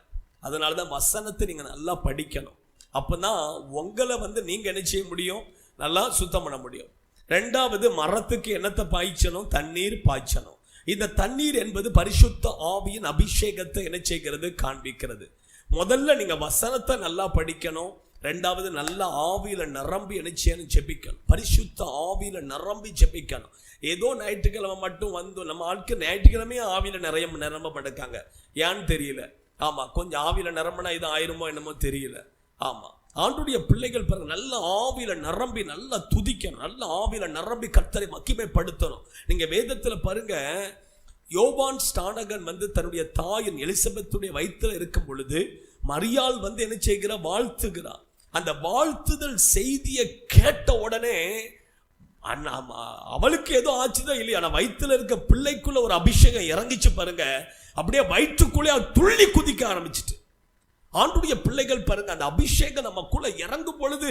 அதனாலதான் வசனத்தை நீங்க நல்லா படிக்கணும். அப்பதான் உங்களை நீங்க என்ன செய்ய முடியும்? நல்லா சுத்தம் பண்ண முடியும். ரெண்டாவது, மரத்துக்கு என்னத்தை பாய்ச்சணும்? தண்ணீர் பாய்ச்சணும். இந்த தண்ணீர் என்பது பரிசுத்த ஆவியின் அபிஷேகத்தை என்ன செய்கிறது? காண்பிக்கிறது. முதல்ல நீங்க வசனத்தை நல்லா படிக்கணும். ரெண்டாவது, நல்ல ஆவியில நிரம்பி என்ன செய்யணும்? ஜெபிக்கணும். பரிசுத்த ஆவியில நிரம்பி ஜெபிக்கணும். ஏதோ ஞாயிற்றுக்கிழமை மட்டும் நம்ம ஆட்கள் ஞாயிற்றுக்கிழமையே ஆவியில நிரம்ப மாட்டாங்க. ஏன்னு தெரியல. ஆமா, கொஞ்சம் ஆவியில நிரம்பினா இது ஆயிருமோ என்னமோ தெரியல. ஆமா, ஆண்டுடைய பிள்ளைகள் பாருங்க, நல்ல ஆவியில நிரம்பி நல்லா துதிக்கணும். நல்ல ஆவியில நிரம்பி கர்த்தரை மகிமைப்படுத்தணும். நீங்க வேதத்துல பாருங்க, யோவான் ஸ்நானகன் தன்னுடைய தாயின் எலிசபெத்துடைய வயிற்றில் இருக்கும் பொழுது மரியாள் என்ன செய்கிறார்? வாழ்த்துகிறார். அந்த வாழ்த்துதல் செய்தியை கேட்ட உடனே அவளுக்கு ஏதோ ஆச்சுதான் இல்லையா, ஆனா வயிற்றுல இருக்க பிள்ளைக்குள்ள ஒரு அபிஷேகம் இறங்கிச்சு பாருங்க. அப்படியே வயிற்றுக்குள்ளே துள்ளி குதிக்க ஆரம்பிச்சிட்டு. ஆண்டுடைய பிள்ளைகள் பாருங்க, அந்த அபிஷேகம் நமக்குள்ள இறங்கும் பொழுது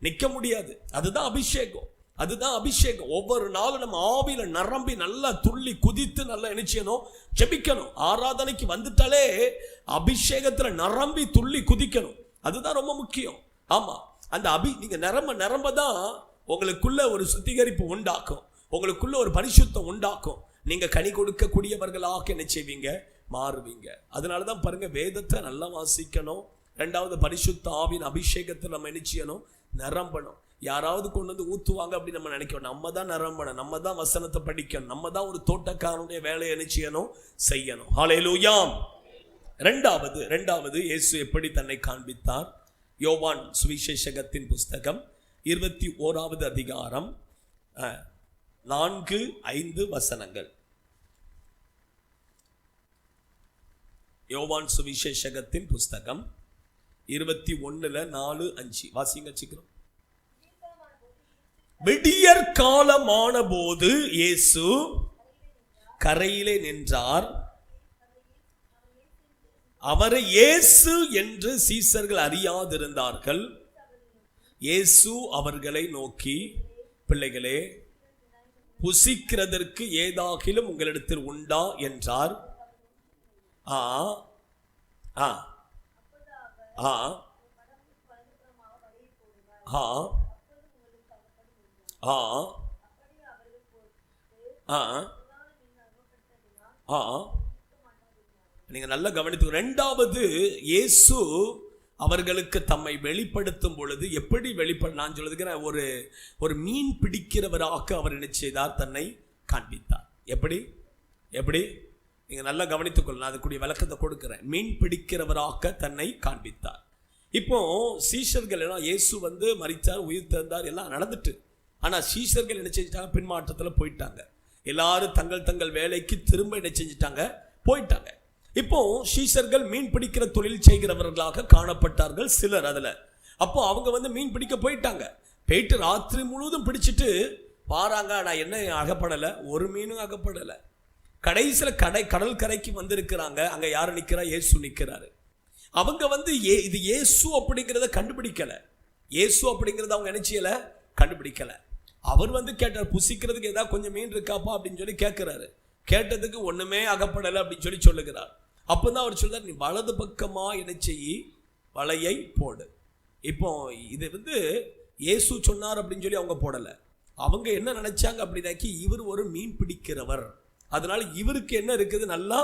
நிக்க முடியாது. அதுதான் அபிஷேகம். அதுதான் அபிஷேகம். ஒவ்வொரு நாளும் நம்ம ஆவியில நிரம்பி நல்லா துள்ளி குதித்து நல்லா என்ன செய்யணும்? ஜெபிக்கணும். ஆராதனைக்கு வந்துட்டாலே அபிஷேகத்துல நிரம்பி துள்ளி குதிக்கணும். அதுதான் ரொம்ப முக்கியம். ஆமா, அந்த நீங்க நிரம்பதான் உங்களுக்குள்ள ஒரு சுத்திகரிப்பு உண்டாக்கும். உங்களுக்குள்ள ஒரு பரிசுத்தம் உண்டாக்கும். நீங்க கனி கொடுக்கக்கூடியவர்களாக என்ன செய்வீங்க? மாறுவீங்க. அதனாலதான் பாருங்க, வேதத்தை நல்லா வாசிக்கணும். ரெண்டாவது, பரிசுத்த ஆவியின் அபிஷேகத்தை நம்ம என்ன செய்யணும்? நிரம்பணும். யாராவது கொண்டு ஊத்துவாங்க அப்படின்னு நம்ம நினைக்கணும். நம்ம தான் நிரம்பணும். நம்ம தான் வசனத்தை படிக்கணும். நம்ம தான் ஒரு தோட்டக்காரனுடைய வேலையை என்ன செய்யணும்? செய்யணும். ஹல்லேலூயா. ரெண்டாவது இயேசு எப்படி தன்னை காண்பித்தார்? யோவான் சுவிசேஷகத்தின் புஸ்தகம் 21வது அதிகாரம் 4-5 வசனங்கள். யோவான் சுவிசேஷகத்தின் புஸ்தகம் 21:4-5 வாசிங்க சீக்கிரம். விடியற் காலமான போது இயேசு கரையிலே நின்றார். அவரை இயேசு என்று சீசர்கள் அறியாதிருந்தார்கள். இயேசு அவர்களை நோக்கி, பிள்ளைகளே, புசிக்கிறதற்கு ஏதாகிலும் உங்களிடத்தில் உண்டா என்றார். ஆ ஆ ஆ ஆ ஆ ஆ நீங்க நல்லா கவனித்து. ரெண்டாவது, இயேசு அவர்களுக்கு தம்மை வெளிப்படுத்தும் பொழுது எப்படி நான் சொல்லுதுக்கு ஒரு மீன் பிடிக்கிறவராக அவர் என்ன செய்தார்? தன்னை காண்பித்தார். எப்படி நீங்க நல்லா கவனித்துக்கொள்ள, நான் அதுக்குரிய விளக்கத்தை கொடுக்கிறேன். மீன் பிடிக்கிறவராக தன்னை காண்பித்தார். இப்போ சீஷர்கள் எல்லாம் இயேசு மரித்தார், உயிர் திறந்தார், எல்லாம் நடந்துட்டு. ஆனா சீஷர்கள் என்ன செஞ்சிட்டாங்க? பின்மாற்றத்துல போயிட்டாங்க. எல்லாரும் தங்கள் வேலைக்கு திரும்ப என்ன செஞ்சிட்டாங்க? போயிட்டாங்க. இப்போ சீஷர்கள் மீன் பிடிக்கிற தொழில் செய்கிறவர்களாக காணப்பட்டார்கள் சிலர் அதுல. அப்போ அவங்க மீன் பிடிக்க போயிட்டாங்க. போயிட்டு ராத்திரி முழுவதும் பிடிச்சிட்டு வாராங்க. நான் என்ன அகப்படலை, ஒரு மீனும் அகப்படலை. கடைசியில் கடல் கரைக்கு வந்திருக்கிறாங்க. அங்க யாரு நிக்கிறா? இயேசு நிற்கிறாரு. அவங்க வந்து இது இயேசு அப்படிங்கிறத கண்டுபிடிக்கல. இயேசு அப்படிங்கிறத அவங்க என்ன செய்யல, கண்டுபிடிக்கல. அவர் வந்து கேட்டார், புசிக்கிறதுக்கு ஏதாவது கொஞ்சம் மீன் இருக்காப்பா அப்படின்னு சொல்லி கேட்கிறாரு. கேட்டதுக்கு ஒண்ணுமே அகப்படலை அப்படின்னு சொல்லி சொல்லுகிறார். அப்பதான் அவர் சொல்றார், நீ வலது பக்கமா என்ன செய்யி, வலையை போடு. இப்போ இது வந்து இயேசு சொன்னார் அப்படின்னு சொல்லி அவங்க போடல. அவங்க என்ன நினைச்சாங்க அப்படின்னாக்கி, இவர் ஒரு மீன் பிடிக்கிறவர், அதனால இவருக்கு என்ன இருக்குது, நல்லா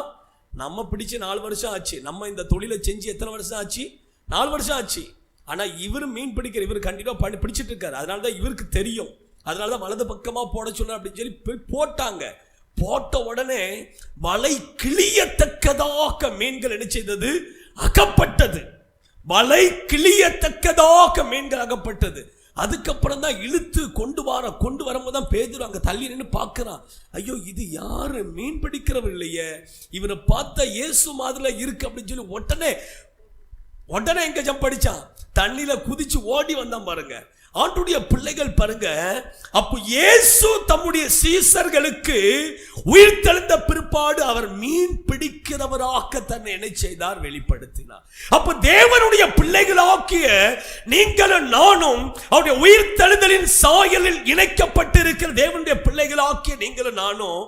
நம்ம பிடிச்சு 4 வருஷம் ஆச்சு, நம்ம இந்த தொழிலை செஞ்சு எத்தனை வருஷம் ஆச்சு, 4 வருஷம் ஆச்சு. ஆனா இவர் மீன் பிடிக்கிற, இவர் கண்டிப்பா பிடிச்சிட்டு இருக்காரு, அதனாலதான் இவருக்கு தெரியும், அதனாலதான் வலது பக்கமா போட சொல்ல அப்படின்னு சொல்லி போய் போட்டாங்க. போட்ட உடனே வலை கிளியத்தக்கதாக மீன்கள் என்ன செய்தது, அகப்பட்டது. வலை கிளியத்தக்கதாக மீன்கள் அகப்பட்டது. அதுக்கப்புறம் தான் இழுத்து கொண்டு வரும்போது தான் பேதுரு அங்க தள்ளி நின்று பார்க்கிறான். ஐயோ, இது யாரு, மீன் பிடிக்கிறவர் இல்லையே, இவரை பார்த்தா இயேசு மாதிரில இருக்கு அப்படின்னு சொல்லி உடனே எங்க ஜம்ப் அடிச்சான், தண்ணியில குதிச்சு ஓடி வந்தான். பாருங்க, ஆண்டுடைய பிள்ளைகள் பாருங்க, அப்ப இயேசு தம்முடைய சீசர்களுக்கு உயிர் தெழுந்த பிற்பாடு அவர் மீன் பிடிக்கிறவராக தன்னை என்ன செய்தார், வெளிப்படுத்தினார். அப்ப தேவனுடைய பிள்ளைகளாக்கிய நீங்களும் நானும் அவருடைய உயிர் தெழுதலின் சாயலில் இணைக்கப்பட்டு இருக்கிற தேவனுடைய பிள்ளைகளாக்கிய நீங்களும் நானும்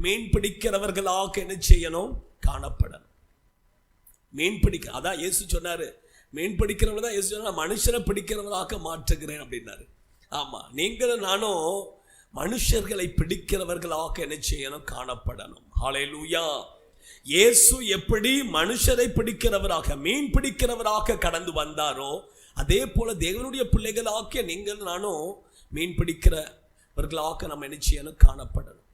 மீன் பிடிக்கிறவர்களாக என்ன செய்யணும், காணப்படணும். மீன் பிடிக்க, அதான் இயேசு சொன்னாரு, மீன் பிடிக்கிறவங்க தான் இயேசு சொன்னார், மனுஷனை பிடிக்கிறவராக மாற்றுகிறேன் அப்படின்னாரு. ஆமா, நீங்களும் நானும் மனுஷர்களை பிடிக்கிறவர்களாக என்ன செய்யணும், காணப்படணும். ஹல்லேலூயா. இயேசு எப்படி மனுஷரை பிடிக்கிறவராக, மீன் பிடிக்கிறவராக கடந்து வந்தாரோ, அதே போல தேவனுடைய பிள்ளைகளாகிய நீங்கள் நானும் மீன் பிடிக்கிறவர்களாக நம்ம என்ன செய்யணும், காணப்படணும்.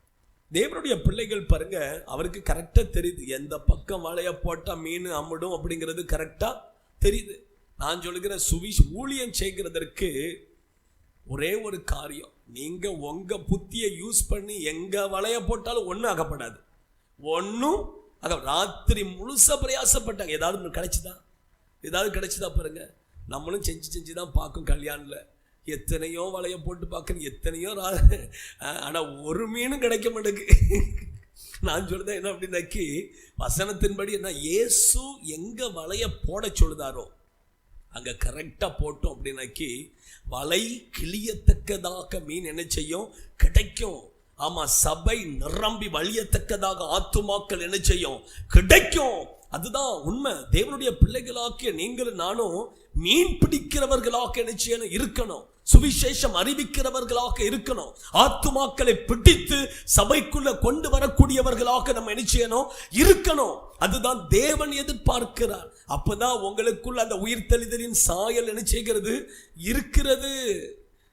தேவனுடைய பிள்ளைகள் பாருங்க, அவருக்கு கரெக்டா தெரியுது எந்த பக்கம் வலைய போட்டா மீன் அம்மிடும் அப்படிங்கிறது கரெக்டா தெரியுது. நான் சொல்லுகிற ஊழியம் செய்கிறதற்கு ஒரே ஒரு காரியம், நீங்க உங்க புத்தியை யூஸ் பண்ணி எங்க வலைய போட்டாலும் ஒன்றும் அகப்படாது, ஒன்றும் ராத்திரி முழுசா பிரயாசப்பட்டாங்க, ஏதாவது கிடைச்சுதா பாருங்க. நம்மளும் செஞ்சு தான் பார்க்கும். கல்யாணில் எத்தனையோ வலைய போட்டு பார்க்குறேன், எத்தனையோ ஆனால் ஒரு மீனும் கிடைக்க மாட்டேங்குது. நான் சொல்றேன் என்ன அப்படின்னாக்கி, வசனத்தின்படி என்ன, இயேசு எங்க வலைய போட சொல்லுதாரோ அங்க கரெக்டா போட்டோம் அப்படின்னாக்கி வலை கிளியத்தக்கதாக மீன் என்ன செய்யும், கிடைக்கும். ஆமா, சபை நிரம்பி வழியத்தக்கதாக ஆத்துமாக்கள் என்ன செய்யும், கிடைக்கும். அதுதான் உண்மை. தேவனுடைய பிள்ளைகளாக்கிய நீங்களும் நானும் மீன் பிடிக்கிறவர்களாக என்ன செய்யணும், இருக்கணும். சுவிசேஷம் அறிவிக்கிறவர்களாக இருக்கணும். ஆத்துமாக்களை பிடித்து சபைக்குள்ள கொண்டு வரக்கூடியவர்களாக நம்ம என்ன செய்யணும், இருக்கணும். அதுதான் தேவன் எதிர்பார்க்கிறார். அப்பதான் உங்களுக்குள்ள அந்த உயிர் தெளிதலின் சாயல் என்ன செய்கிறது, இருக்கிறது.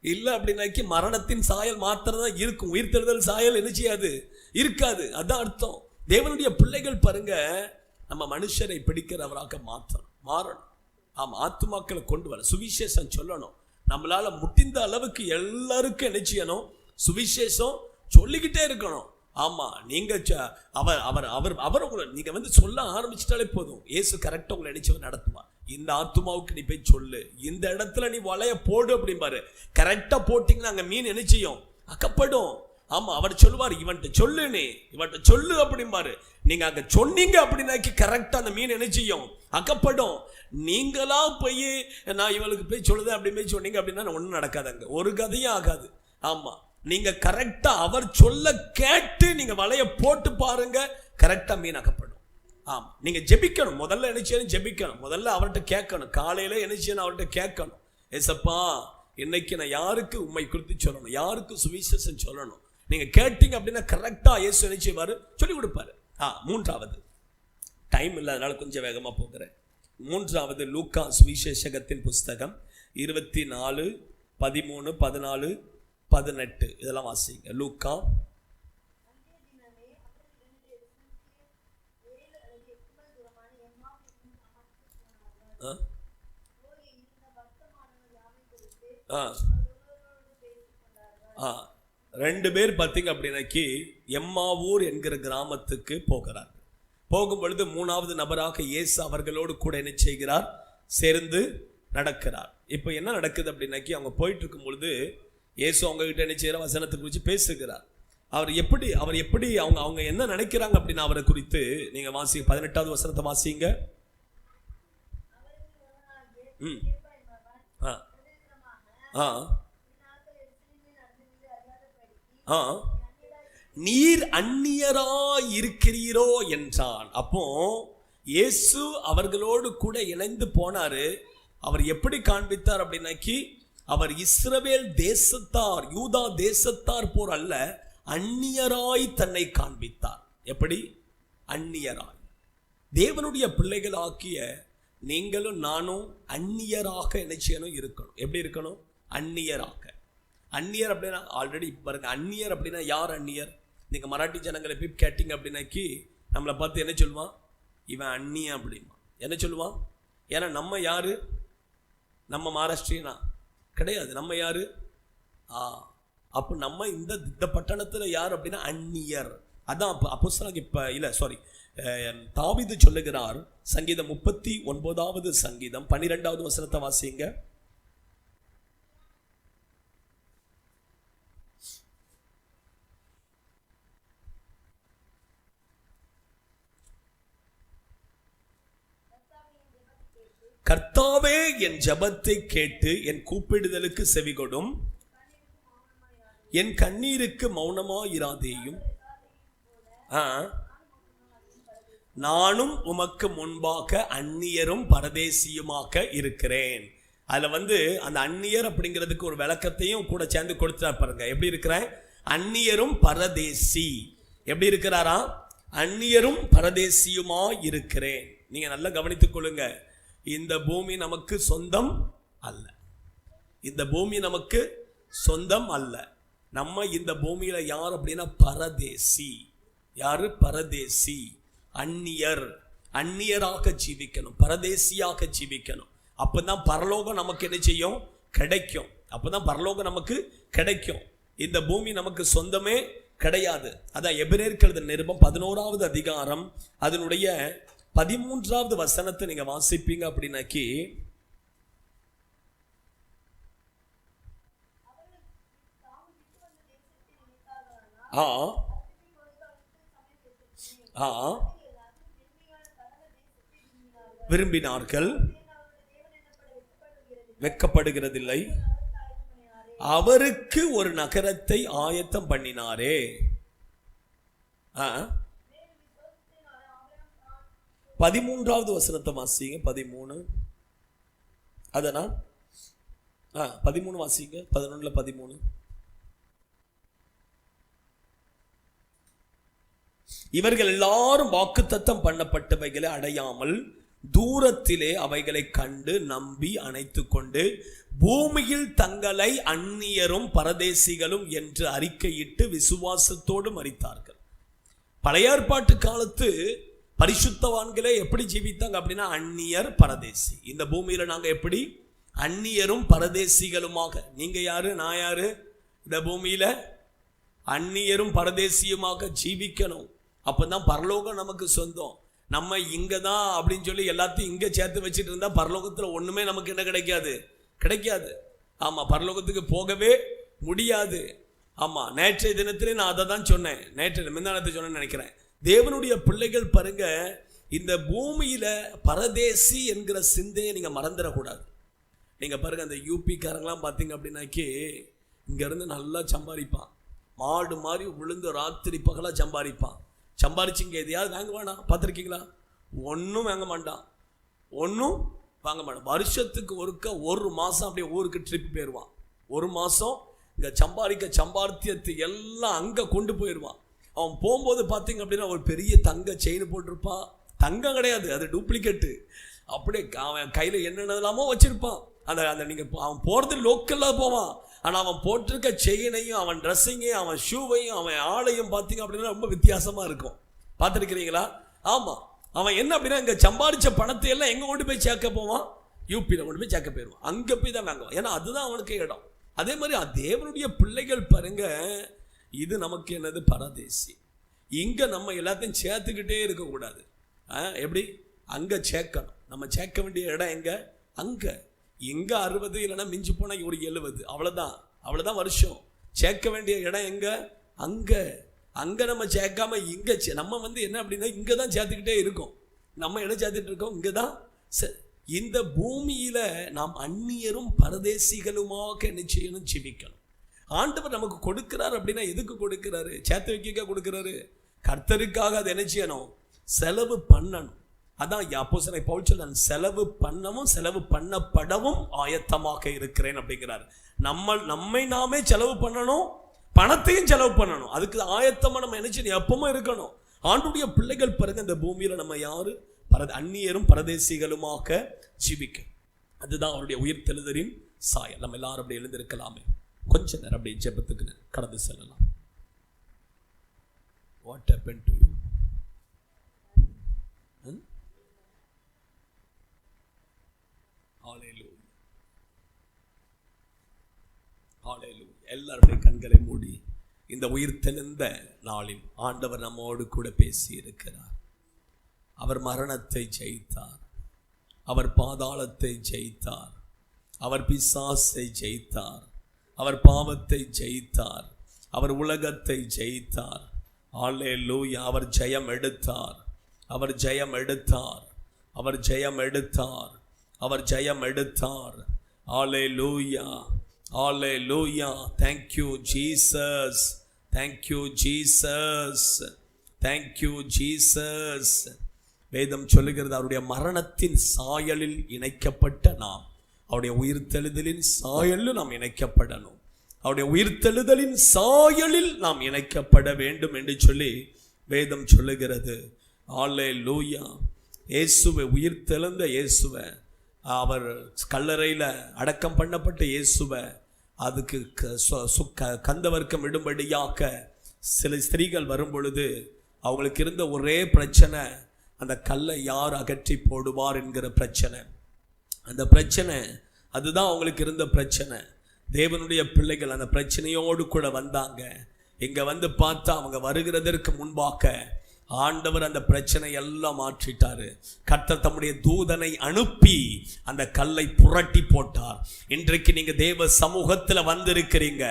இல்ல அப்படின்னாக்கி மரணத்தின் சாயல் மாத்திரம் தான் இருக்கும், உயிர் தெளிதல் சாயல் என்ன செய்யாது, இருக்காது. அதான் அர்த்தம். தேவனுடைய பிள்ளைகள் பாருங்க, நம்ம மனுஷரை பிடிக்கிறவராக மாறணும். ஆமா, ஆத்துமாக்களை கொண்டு வர சுவிசேஷம் சொல்லணும். நம்மளால முடிந்த அளவுக்கு எல்லாருக்கும் என்ன செய்யணும், சுவிசேஷம் சொல்லிக்கிட்டே இருக்கணும். ஆமா, நீங்க அவர் உங்களை நீங்க வந்து சொல்ல ஆரம்பிச்சிட்டாலே போதும், இயேசு கரெக்டா உங்களை நினைச்சவர் நடத்துவார். இந்த ஆத்துமாவுக்கு நீ போய் சொல்லு, இந்த இடத்துல நீ வலைய போடு அப்படிம்பாரு. கரெக்டா போட்டீங்கன்னா அங்க மீன் என்ன செய்யும், அகப்படும். ஆமா, அவர் சொல்லுவார், இவன்கிட்ட சொல்லு, நீ இவன்கிட்ட சொல்லு அப்படிம்பாரு. நீங்க அங்க சொன்னீங்க அப்படின்னாக்கி கரெக்டா அந்த மீன் என்ன செய்யும், அகப்படும். நீங்களா போய் நான் இவளுக்கு போய் சொல்லுதேன் அப்படி போய் சொன்னீங்க அப்படின்னா ஒன்றும் நடக்காது, அங்க ஒரு கதையும் ஆகாது. ஆமா, நீங்க கரெக்டா அவர் சொல்ல கேட்டு நீங்க வலைய போட்டு பாருங்க, கரெக்டா மீன் அகப்படும். ஆமா, நீங்க ஜெபிக்கணும். முதல்ல என்ன செய்யணும், ஜெபிக்கணும். முதல்ல அவர்கிட்ட கேட்கணும். காலையில என்ன செய்யணும், அவர்கிட்ட கேட்கணும். ஏசப்பா, இன்னைக்கு நான் யாருக்கு உண்மை குறித்து சொல்லணும், யாருக்கு சுவிசேஷம் சொல்லணும். நீங்க கேட்டீங்க அப்படின்னா கரெக்டா இயேசு என்ன செய்வாரு, சொல்லி கொடுப்பாரு. மூன்றாவது, டைம் இல்லை அதனால கொஞ்சம் வேகமா போகிறேன். மூன்றாவது, லூக்கா சுவிசேஷகத்தின் புஸ்தகம் 24, 13, 14, 18 இதெல்லாம் வாசிங்க. லூக்கா ரெண்டு பேர் பார்த்தீங்க அப்படின்னாக்கி எம்மாவூர் என்கிற கிராமத்துக்கு போகிறார். போகும் பொழுது மூணாவது நபராக இயேசு அவர்களோடு கூட என்ன செய்கிறார், சேர்ந்து நடக்கிறார். இப்போ என்ன நடக்குது அப்படின்னாக்கி, அவங்க போயிட்டு இருக்கும் பொழுது இயேசு அவங்க கிட்ட என்ன செய்யற, வசனத்தை குறித்து பேசுகிறார். அவர் எப்படி அவங்க என்ன நினைக்கிறாங்க அப்படின்னு அவரை குறித்து நீங்க வாசிங்க. 18வது வசனத்தை வாசிங்க. ஆ ஆ ஆ நீர் அந்நியராய் இருக்கிறீரோ என்றான். அப்போ இயேசு அவர்களோடு கூட இணைந்து போனாரு. அவர் எப்படி காண்பித்தார் அப்படின்னாக்கி, அவர் இஸ்ரவேல் தேசத்தார், யூதா தேசத்தார் போர் அல்ல, அந்நியராய் தன்னை காண்பித்தார். எப்படி? அந்நியராய். தேவனுடைய பிள்ளைகள் ஆக்கிய நீங்களும் நானும் அந்நியராக என்ன செய்யணும்? இருக்கணும். எப்படி இருக்கணும்? அந்நியராக. அந்நியர் அப்படின்னா ஆல்ரெடி பாருங்க, அந்நியர் அப்படின்னா யார் அந்நியர்? நீங்க மராட்டி ஜனங்களை போய் கேட்டீங்க அப்படின்னாக்கி நம்மளை பார்த்து என்ன சொல்லுவான்? இவன் அந்நியன் அப்படிமா. என்ன சொல்லுவான்? ஏன்னா நம்ம யாரு? நம்ம மகாராஷ்டிரியனா கிடையாது. நம்ம யாரு? அப்போ நம்ம இந்த பட்டணத்தில் யார் அப்படின்னா அந்நியர். அதான் அப்போஸ்தலனாகிய இப்ப இல்ல சாரி தாவீது சொல்லுகிறார். சங்கீதம் 39வது சங்கீதம் 12வது வசனத்தை வாசிங்க. கர்த்தாவே என் ஜெபத்தை கேட்டு என் கூப்பிடுதலுக்கு செவிகொடும், என் கண்ணீருக்கு மௌனமாயிராதேயும். நானும் உமக்கு முன்பாக அந்நியரும் பரதேசியுமாக இருக்கிறேன். அதுல அந்த அந்நியர் அப்படிங்கிறதுக்கு ஒரு விளக்கத்தையும் கூட சேர்ந்து கொடுத்துட்டா பாருங்க. எப்படி இருக்கிறேன்? அந்நியரும் பரதேசி. எப்படி இருக்கிறாரா? அந்நியரும் பரதேசியுமா இருக்கிறேன். நீங்க நல்லா கவனித்துக் கொள்ளுங்க. இந்த பூமி நமக்கு சொந்தம் அல்ல. இந்த பூமி நமக்கு சொந்தம் அல்ல. நம்ம இந்த பூமியில யார் அப்படின்னா பரதேசி. யாரு? பரதேசி, அந்நியர். அந்நியராக ஜீவிக்கணும், பரதேசியாக ஜீவிக்கணும். அப்பதான் பரலோகம் நமக்கு என்ன செய்யும்? கிடைக்கும். அப்பதான் பரலோகம் நமக்கு கிடைக்கும். இந்த பூமி நமக்கு சொந்தமே கிடையாது. அதான் எபிரேயருக்கு எழுதின நிருபம் 11வது அதிகாரம் அதனுடைய 13வது வசனத்தை நீங்க வாசிப்பீங்க அப்படின்னாக்கி, விரும்பினார்கள், வெட்கப்படுகிறதில்லை, அவருக்கு ஒரு நகரத்தை ஆயத்தம் பண்ணினாரே. 13வது வசனத்தை வாசிங்க. 13 அதனா 13 வாசிங்க. 11ல 13. இவர்கள் எல்லாரும் வாக்குத்தத்தம் பண்ணப்பட்டவைகளை அடையாமல் தூரத்திலே அவைகளை கண்டு நம்பி அணைத்து கொண்டு பூமியில் தங்களை அந்நியரும் பரதேசிகளும் என்று அறிக்கையிட்டு விசுவாசத்தோடு மரித்தார்கள். பழைய ஏற்பாட்டு காலத்து பரிசுத்தவான்களே எப்படி ஜீவித்தாங்க அப்படின்னா அந்நியர், பரதேசி. இந்த பூமியில நாங்க எப்படி? அந்நியரும் பரதேசிகளுமாக. நீங்க யாரு? நான் யாரு? இந்த பூமியில அந்நியரும் பரதேசியுமாக ஜீவிக்கணும். அப்பதான் பரலோகம் நமக்கு சொந்தம். நம்ம இங்க தான் அப்படின்னு சொல்லி எல்லாத்தையும் இங்க சேர்த்து வச்சுட்டு இருந்தா பரலோகத்துல ஒண்ணுமே நமக்கு என்ன கிடைக்காது? கிடைக்காது. ஆமா, பரலோகத்துக்கு போகவே முடியாது. ஆமா, நேற்றைய தினத்திலே நான் அதை தான் சொன்னேன். நேற்று முந்தானத்தை சொன்னேன்னு நினைக்கிறேன். தேவனுடைய பிள்ளைகள் பாருங்க, இந்த பூமியில பரதேசி என்கிற சிந்தையை நீங்க மறந்துடக்கூடாது. நீங்க பாருங்க, அந்த யூபிக்காரங்களாம் பார்த்தீங்க அப்படின்னாக்கி இங்க இருந்து நல்லா சம்பாதிப்பான். மாடு மாதிரி விழுந்து ராத்திரி பகலா சம்பாதிப்பான். சம்பாதிச்சுங்க எதையாவது வாங்க வேணாம். பார்த்துருக்கீங்களா? ஒன்றும் வாங்க மாட்டான், ஒன்றும் வாங்க மாட்டான். வருஷத்துக்கு ஒரு மாதம் அப்படியே ஊருக்கு ட்ரிப் போயிடுவான். ஒரு மாதம் இங்கே சம்பாத்தியத்தை எல்லாம் அங்கே கொண்டு போயிடுவான். அவன் போகும்போது பார்த்தீங்க அப்படின்னா ஒரு பெரிய தங்க செயின் போட்டிருப்பான். தங்கம் கிடையாது, அது டூப்ளிகேட்டு. அப்படியே அவன் கையில் என்னென்னலாமோ வச்சிருப்பான். அந்த நீங்கள் அவன் போகிறது லோக்கலாக போவான். ஆனால் அவன் போட்டிருக்க செயினையும் அவன் ட்ரெஸ்ஸிங்கையும் அவன் ஷூவையும் அவன் ஆளையும் பார்த்தீங்க அப்படின்னா ரொம்ப வித்தியாசமாக இருக்கும். பார்த்துருக்கிறீங்களா? ஆமாம். அவன் என்ன அப்படின்னா இங்கே சம்பாதிச்ச பணத்தை எல்லாம் எங்கே கொண்டு போய் சேர்க்க போவான்? யூபியில் கொண்டு போய் சேர்க்க போயிடுவான். அங்கே போய் தான் வாங்குவான். ஏன்னா அதுதான் அவனுக்கு இடம். அதே மாதிரி தேவனுடைய பிள்ளைகள் பாருங்க, இது நமக்கு என்னது? பரதேசி. இங்கே நம்ம எல்லாத்தையும் சேர்த்துக்கிட்டே இருக்கக்கூடாது. எப்படி? அங்கே சேர்க்கணும். நம்ம சேர்க்க வேண்டிய இடம் எங்கே? அங்கே. எங்கே 60 இல்லைன்னா மிஞ்சி போனால் ஒரு 70, அவ்வளோதான் வருஷம். சேர்க்க வேண்டிய இடம் எங்கே? அங்கே. அங்கே நம்ம சேர்க்காம இங்கே நம்ம என்ன அப்படின்னா இங்கே தான் சேர்த்துக்கிட்டே இருக்கோம். நம்ம என்ன சேர்த்துட்டு இருக்கோம்? இங்கே தான் இந்த பூமியில நாம் அந்நியரும் பரதேசிகளுமாக என்ன செய்யணும்? ஜெபிக்கணும். ஆண்டவர் நமக்கு கொடுக்கிறார் அப்படின்னா எதுக்கு கொடுக்கிறாரு? சேர்த்து வைக்க கொடுக்கிறாரு. கர்த்தருக்காக அதை என்ன செய்யணும்? செலவு பண்ணணும். அதான் அப்போஸ்தலன் பவுல் சொல்றான், செலவு பண்ணவும் செலவு பண்ணப்படவும் ஆயத்தமாக இருக்கிறேன் அப்படிங்கிறார். நம்மை நாமே செலவு பண்ணணும், பணத்தையும் செலவு பண்ணணும். அதுக்கு ஆயத்தமா நம்ம என்ன செய்யணும்? எப்பவும் இருக்கணும். ஆண்டுடைய பிள்ளைகள் பிறகு இந்த பூமியில நம்ம யாரு? அந்நியரும் பரதேசிகளுமாக ஜீவிக்க. அதுதான் அவருடைய உயிர்த்தெழுதலின் சாயல். நம்ம எல்லாரும் அப்படி எழுந்திருக்கலாமே. கொஞ்ச நேரம் அப்படியே ஜெபத்துக்கு கடந்து செல்லலாம். What happened to you? Hallelujah. Hallelujah. எல்லாரும் கண்களை மூடி இந்த உயிர்த்தெழுந்த நாளில் ஆண்டவர் நம்மோடு கூட பேசி இருக்கிறார். அவர் மரணத்தை ஜெயித்தார், அவர் பாதாளத்தை ஜெயித்தார், அவர் பிசாசை ஜெயித்தார், அவர் பாவத்தை ஜெயித்தார், அவர் உலகத்தை ஜெயித்தார். அல்லேலூயா. அவர் ஜெயம் எடுத்தார், அவர் ஜெயம் எடுத்தார், அவர் ஜெயம் எடுத்தார், அவர் ஜெயம் எடுத்தார். அல்லேலூயா, அல்லேலூயா. Thank you Jesus, thank you Jesus, thank you Jesus. வேதம் சொல்லுகிறது, அவருடைய மரணத்தின் சாயலில் இணைக்கப்பட்ட நாம் அவருடைய உயிர்த்தெழுதலின் சாயலில் நாம் இணைக்கப்படணும். அவருடைய உயிர்த்தெழுதலின் சாயலில் நாம் இணைக்கப்பட வேண்டும் என்று சொல்லி வேதம் சொல்லுகிறது. அல்லேலூயா. இயேசுவை, உயிர்த்தெழுந்த இயேசுவை, அவர் கல்லறையில் அடக்கம் பண்ணப்பட்ட இயேசுவை அதுக்கு கந்தவர்க்கம் இடும்படியாக சில ஸ்திரீகள் வரும் பொழுது அவங்களுக்கு இருந்த ஒரே பிரச்சனை, அந்த கல்லை யார் அகற்றி போடுவார் என்கிற பிரச்சனை. அந்த பிரச்சனை, அதுதான் அவங்களுக்கு இருந்த பிரச்சனை. தேவனுடைய பிள்ளைகள் அந்த பிரச்சனையோடு கூட வந்தாங்க. இங்க வந்து பார்த்தா அவங்க வருகிறதற்கு முன்பாக ஆண்டவர் அந்த பிரச்சனை எல்லாம் மாற்றிட்டாரு. கர்த்தர் தம்முடைய தூதனை அனுப்பி அந்த கல்லை புரட்டி போட்டார். இன்றைக்கு நீங்க தேவ சமூகத்தில் வந்திருக்கிறீங்க.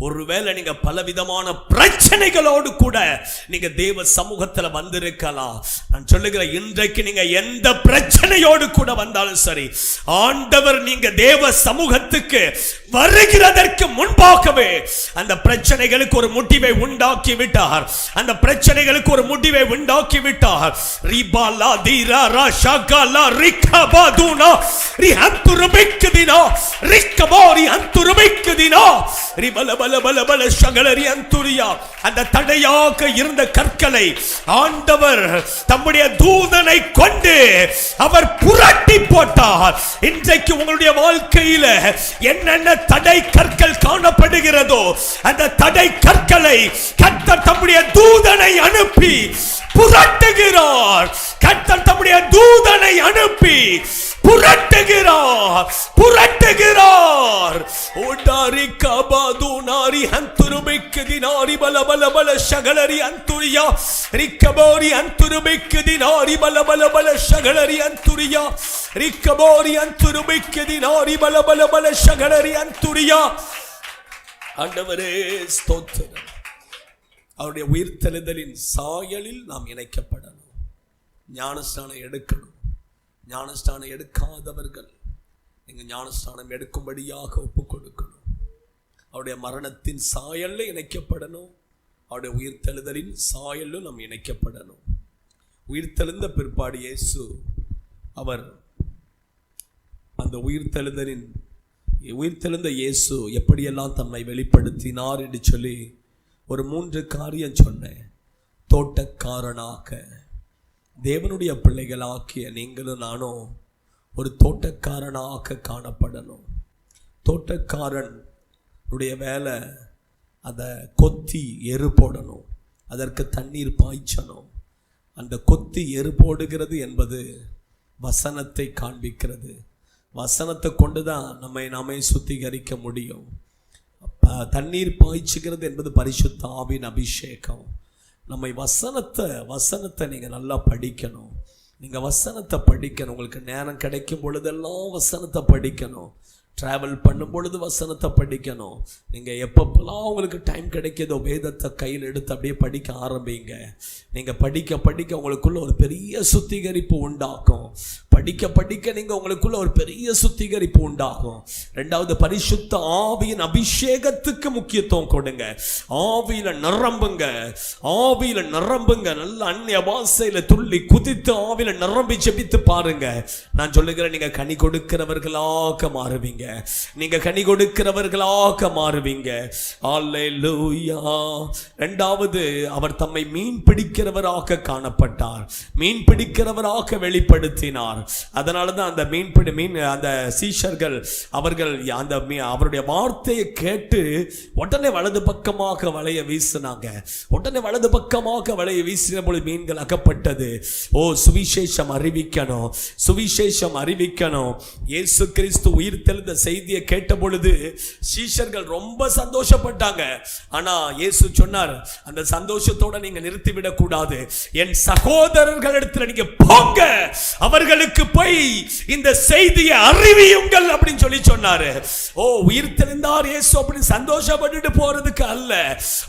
ஒருவேளை நீங்க பலவிதமான பிரச்சனைகளோடு கூட நீங்க தேவ சமூகத்தில் வந்திருக்கலாம். நான் சொல்லுகிறேன், இன்றைக்கு நீங்க எந்த பிரச்சனையோடு கூட வந்தாலும் சரி, ஆண்டவர் நீங்க தேவ சமூகத்துக்கு வருகிறதற்கு முன்பாகவே அந்த பிரச்சனைகளுக்கு ஒரு முடிவை உண்டாக்கி விட்டார். அந்த பிரச்சனைகளுக்கு ஒரு முடிவை உண்டாக்கி விட்டார். ரிபாலா தீரா ராஷாகாலா ரிகபாதுனா ரிஹந்துருபிக்தினா ரிகபாரி அந்துருபிக்தினா ரிபலபலபலபல ஷகலரி அந்துரியா. அந்த தடையாக இருந்த கற்களை ஆண்டவர் தம்முடைய தூதனை கொண்டு அவர் புரட்டி போட்டார். இன்றைக்கு உங்களுடைய வாழ்க்கையில என்னென்ன தடை கற்கள் காணப்படுகிறதோ அந்த தடை கற்களை கர்த்தர் தம்முடைய தூதனை அனுப்பி புரட்டுகிறார். கர்த்தர் தம்முடைய தூதனை அனுப்பி புரட்டுகிறார், புரட்டுகிறார். ஓடாரி கபாதுனாரி அந்துருபிக்தினாரி பலபலபல ஷகலரி அந்துரியா ரிகபோரி அந்துருபிக்தினாரி பலபலபல ஷகலரி அந்துரியா ரிகபோரி அந்துருபிக்தினாரி பலபலபல ஷகலரி அந்துரியா. ஆண்டவரே ஸ்தோத்திரம். அவருடைய உயிர்த்தெழுதலின் சாயலில் நாம் இணைக்கப்படணும். ஞானஸ்நானம் எடுக்கணும். ஞானஸ்நானம் எடுக்காதவர்கள் நீங்கள் ஞானஸ்நானம் எடுக்கும்படியாக ஒப்புக் கொடுக்கணும். அவருடைய மரணத்தின் சாயலில் இணைக்கப்படணும். அவருடைய உயிர்த்தெழுதலின் சாயலில் நாம் இணைக்கப்படணும். உயிர்த்தெழுந்த பிற்பாடு இயேசு அவர் அந்த உயிர்த்தெழுந்த இயேசு எப்படியெல்லாம் தம்மை வெளிப்படுத்தினார் என்று சொல்லி ஒரு 3 காரியம் சொன்னேன். தோட்டக்காரனாக தேவனுடைய பிள்ளைகளாக்கிய நீங்களும் நானும் ஒரு தோட்டக்காரனாக காணப்படணும். தோட்டக்காரனுடைய வேலை அதை கொத்தி எரு போடணும், அதற்கு தண்ணீர் பாய்ச்சணும். அந்த கொத்தி எரு போடுகிறது என்பது வசனத்தை காண்பிக்கிறது. வசனத்தை கொண்டு தான் நாமே சுத்திகரிக்க முடியும். தண்ணீர் பாய்ச்சுகிறது என்பது பரிசுத்த ஆவியின் அபிஷேகம். நம்மை வசனத்தை நீங்கள் நல்லா படிக்கணும். நீங்கள் வசனத்தை படிக்கணும். உங்களுக்கு நேரம் கிடைக்கும் பொழுதெல்லாம் வசனத்தை படிக்கணும். டிராவல் பண்ணும் பொழுது வசனத்தை படிக்கணும். நீங்கள் எப்பப்பெல்லாம் உங்களுக்கு டைம் கிடைக்கிதோ வேதத்தை கையில் எடுத்து அப்படியே படிக்க ஆரம்பிங்க. நீங்கள் படிக்க படிக்க உங்களுக்குள்ள ஒரு பெரிய சுத்திகரிப்பு உண்டாகும். படிக்க படிக்க நீங்கள் உங்களுக்குள்ள ஒரு பெரிய சுத்திகரிப்பு உண்டாகும். ரெண்டாவது, பரிசுத்த ஆவியின் அபிஷேகத்துக்கு முக்கியத்துவம் கொடுங்க. ஆவியில நிரம்புங்க, ஆவியில நிரம்புங்க. நல்ல அந்நிய பாஷையில துள்ளி குதித்து ஆவியில நிரம்பி ஜெபித்து பாருங்க. நான் சொல்லுகிறேன், நீங்க கனி கொடுக்கிறவர்களாக மாறுவீங்க. நீங்க கனி கொடுக்கிறவர்களாக மாறுவீங்க. அல்லேலூயா. இரண்டாவது, அவர் தம்மை மீன் பிடிக்கிறவராக காணப்பட்டார், மீன் பிடிக்கிறவராக வெளிப்படுத்தினார். அதனாலதான் அந்த அந்த சீஷர்கள் அவர்கள் அந்த அவருடைய வார்த்தையை கேட்டு உடனே வலது பக்கமாக வலைய வீசினாங்க. உடனே வலது பக்கமாக வலைய வீசின பொழுது மீன்கள் அகப்பட்டது. ஓ, சுவிசேஷம் அறிவிக்கணும், சுவிசேஷம் அறிவிக்கணும். இயேசு கிறிஸ்து உயிர் தெழுந்த செய்தியை கேட்ட பொழுது சீஷர்கள் ரொம்ப சந்தோஷப்பட்டாங்க. ஆனா இயேசு சொன்னார், அந்த சந்தோஷத்தோட நீங்க நிறுத்திவிடக் கூடாது. என் சகோதரர்களிடத்தில் நீங்க போங்க, அவர்களுக்கு போய் இந்த செய்தியை அறிவியுங்கள் அப்படின்னு சொல்லி சொன்னாரு. ஓ, உயிர் தெழுந்தார் இயேசு அப்படி சந்தோஷப்பட்டுட்டு போறதுக்கு அல்ல.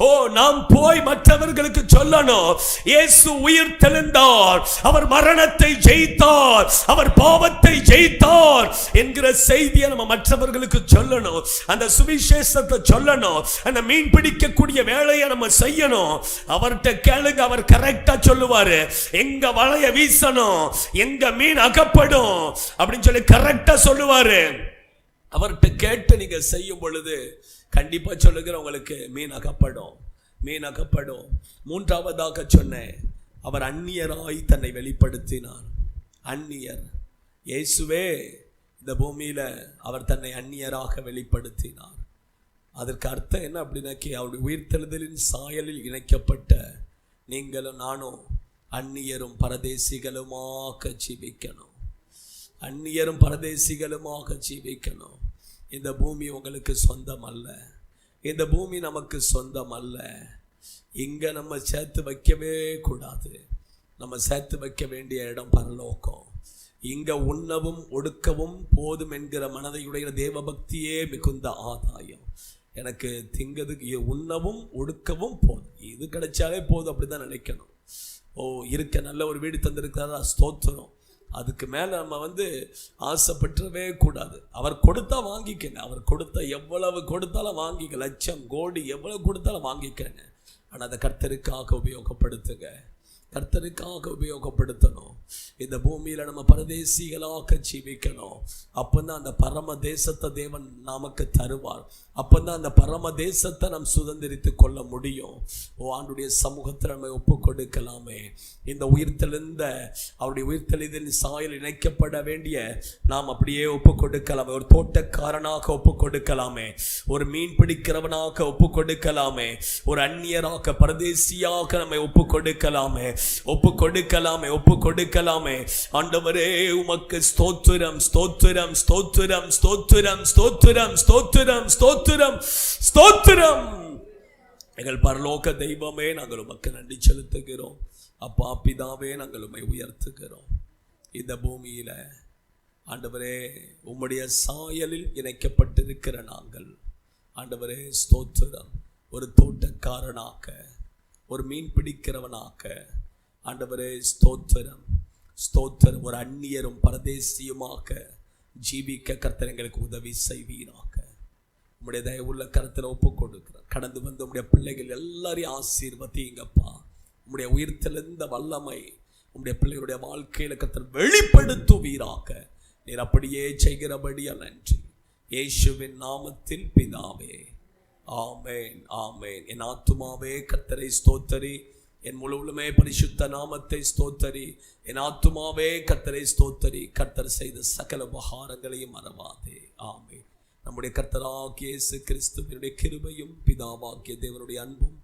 ஓ, நாம் போய் மற்றவர்களுக்கு சொல்லணும், இயேசு உயிர் தெழுந்தார், அவர் மரணத்தை ஜெயித்தார், அவர் பாவத்தை ஜெயித்தார் என்கிற செய்தியை நம்ம மற்றவர்களுக்கு சொல்லணும். அந்த சுவிசேஷத்தை சொல்லணும். அந்த மீன் பிடிக்கக்கூடிய வேலையை நம்ம செய்யணும். அவர்கிட்ட கேளுங்க, அவர் கரெக்டா சொல்லுவாரு. எங்க வலைய வீசணும், எங்க மீன் அகப்படும் அப்படின்னு சொல்லி கரெக்டா சொல்லுவாரு. அவர்கிட்ட கேட்டு நீங்க செய்யும் பொழுது கண்டிப்பா சொல்லுகிற உங்களுக்கு மீன் அகப்படும், மீன் அகப்படும். மூன்றாவதாக சொன்னேன், அவர் அந்நியராய் தன்னை வெளிப்படுத்தினார். அந்நியர். இயேசுவே இந்த பூமியில அவர் தன்னை அந்நியராக வெளிப்படுத்தினார். அதற்கு அர்த்தம் என்ன அப்படின்னாக்கி, அவருடைய உயிர்த்தெழுதலின் சாயலில் இணைக்கப்பட்ட நீங்களும் நானும் அந்நியரும் பரதேசிகளுமாக ஜீவிக்கணும். அந்நியரும் பரதேசிகளுமாக ஜீவிக்கணும். இந்த பூமி உங்களுக்கு சொந்தம் அல்ல, இந்த பூமி நமக்கு சொந்தம் அல்ல. இங்க நம்ம சேர்த்து வைக்கவே கூடாது. நம்ம சேர்த்து வைக்க வேண்டிய இடம் பரலோகம். இங்க உண்ணவும் ஒடுக்கவும் போதும் என்கிற மனதையுடைய தேவ பக்தியே மிகுந்த ஆதாயம். எனக்கு திங்கிறதுக்கு உண்ணவும் ஒடுக்கவும் போதும், இது கிடைச்சாலே போதும், அப்படிதான் நினைக்கணும். ஓ, இருக்க நல்ல ஒரு வீடு தந்திருக்காரா, ஸ்தோத்திரம். அதுக்கு மேலே நம்ம ஆசைப்பட்டுறவே கூடாது. அவர் கொடுத்தா வாங்கிக்கங்க, அவர் கொடுத்தா எவ்வளவு கொடுத்தாலும் வாங்கிக்க, லட்சம் கோடி எவ்வளவு கொடுத்தாலும் வாங்கிக்கங்க. ஆனால் அதை கர்த்தருக்காக உபயோகப்படுத்துங்க, கர்த்தருக்காக உபயோகப்படுத்தணும். இந்த பூமியில் நம்ம பரதேசிகளாக ஜீவிக்கணும். அப்போதான் அந்த பரம தேசத்தை தேவன் நமக்கு தருவார். அப்போதான் அந்த பரம தேசத்தை நாம் சுதந்திரித்து கொள்ள முடியும். ஓ, ஆண்டுடைய சமூகத்தில் நம்ம ஒப்பு கொடுக்கலாமே. இந்த உயிர்த்தெழுந்த அவருடைய உயிர்த்தெழுதலின் சாயல் இணைக்கப்பட வேண்டிய நாம் அப்படியே ஒப்பு கொடுக்கலாமே. ஒரு தோட்டக்காரனாக ஒப்பு கொடுக்கலாமே, ஒரு மீன் பிடிக்கிறவனாக ஒப்பு கொடுக்கலாமே, ஒரு அந்நியராக பரதேசியாக நம்மை ஒப்பு கொடுக்கலாமே, ஒப்பு கொடுக்கலாமே, ஒப்பு கொடுக்கலாமே. ஆண்டவரே, உமக்கு ஸ்தோத்திரம், ஸ்தோத்திரம், ஸ்தோத்திரம், ஸ்தோத்திரம், ஸ்தோத்திரம், ஸ்தோத்திரம், ஸ்தோத்திரம், ஸ்தோத்திரம். எங்கள் பரலோக தெய்வமே, நாங்கள் உமக்கு நன்றி செலுத்துகிறோம். அப்பா பிதாவே, நாங்கள் உம்மை உயர்த்துகிறோம். இந்த பூமியில ஆண்டவரே உம்முடைய சாயலில் இணைக்கப்பட்டிருக்கிற நாங்கள் ஆண்டவரே ஸ்தோத்திரம். ஒரு தோட்டக்காரனாக, ஒரு மீன் பிடிக்கிறவனாக ஆண்டவரே ஸ்தோத்திரம், ஸ்தோத்திரம். ஒரு அந்நியரும் பரதேசியுமாக ஜீவிக்க கர்த்தர் எங்களுக்கு உதவி செய்வீராக. உம்முடைய தயவுள்ள கருத்தில் ஒப்பு கொடுக்கிறோம். கடந்து வந்து உம்முடைய பிள்ளைகள் எல்லாரையும் ஆசீர்வதிங்கப்பா. உம்முடைய உயிர்த்தெழுந்த வல்லமை உம்முடைய பிள்ளைகளுடைய வாழ்க்கையில கர்த்தர் வெளிப்படுத்துவீராக. நீர் அப்படியே செய்கிறபடியா நன்றி. இயேசுவின் நாமத்தில் பிதாவே, ஆமேன், ஆமேன். என் ஆத்துமாவே கர்த்தரை ஸ்தோத்தரி, என் முழுவதுமே பரிசுத்த நாமத்தை ஸ்தோத்தரி. என் ஆத்துமாவே கர்த்தரை ஸ்தோத்தரி, கர்த்தர் செய்த சகல உபகாரங்களையும் மறவாதே. ஆமென். நம்முடைய கர்த்தராகிய இயேசு கிறிஸ்துவினுடைய கிருபையும் பிதாவாகிய தேவனுடைய அன்பும்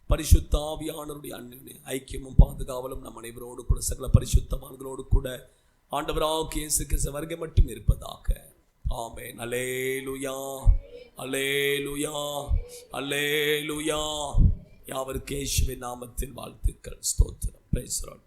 பரிசுத்த ஆவியானவருடைய அன்பின் ஐக்கியமும் பாதுகாவலும் நம் அனைவரோடு கூட சகல பரிசுத்தவான்களோடு கூட ஆண்டவராகிய இயேசு கிறிஸ்து வருகை மட்டும் இருப்பதாக. ஆமென். அல்லேலூயா, அல்லேலூயா, அல்லேலூயா. யாவருக்கு இயேசுவின் நாமத்தில் வாழ்த்துக்கள். ஸ்தோத்திரம். Praise the Lord.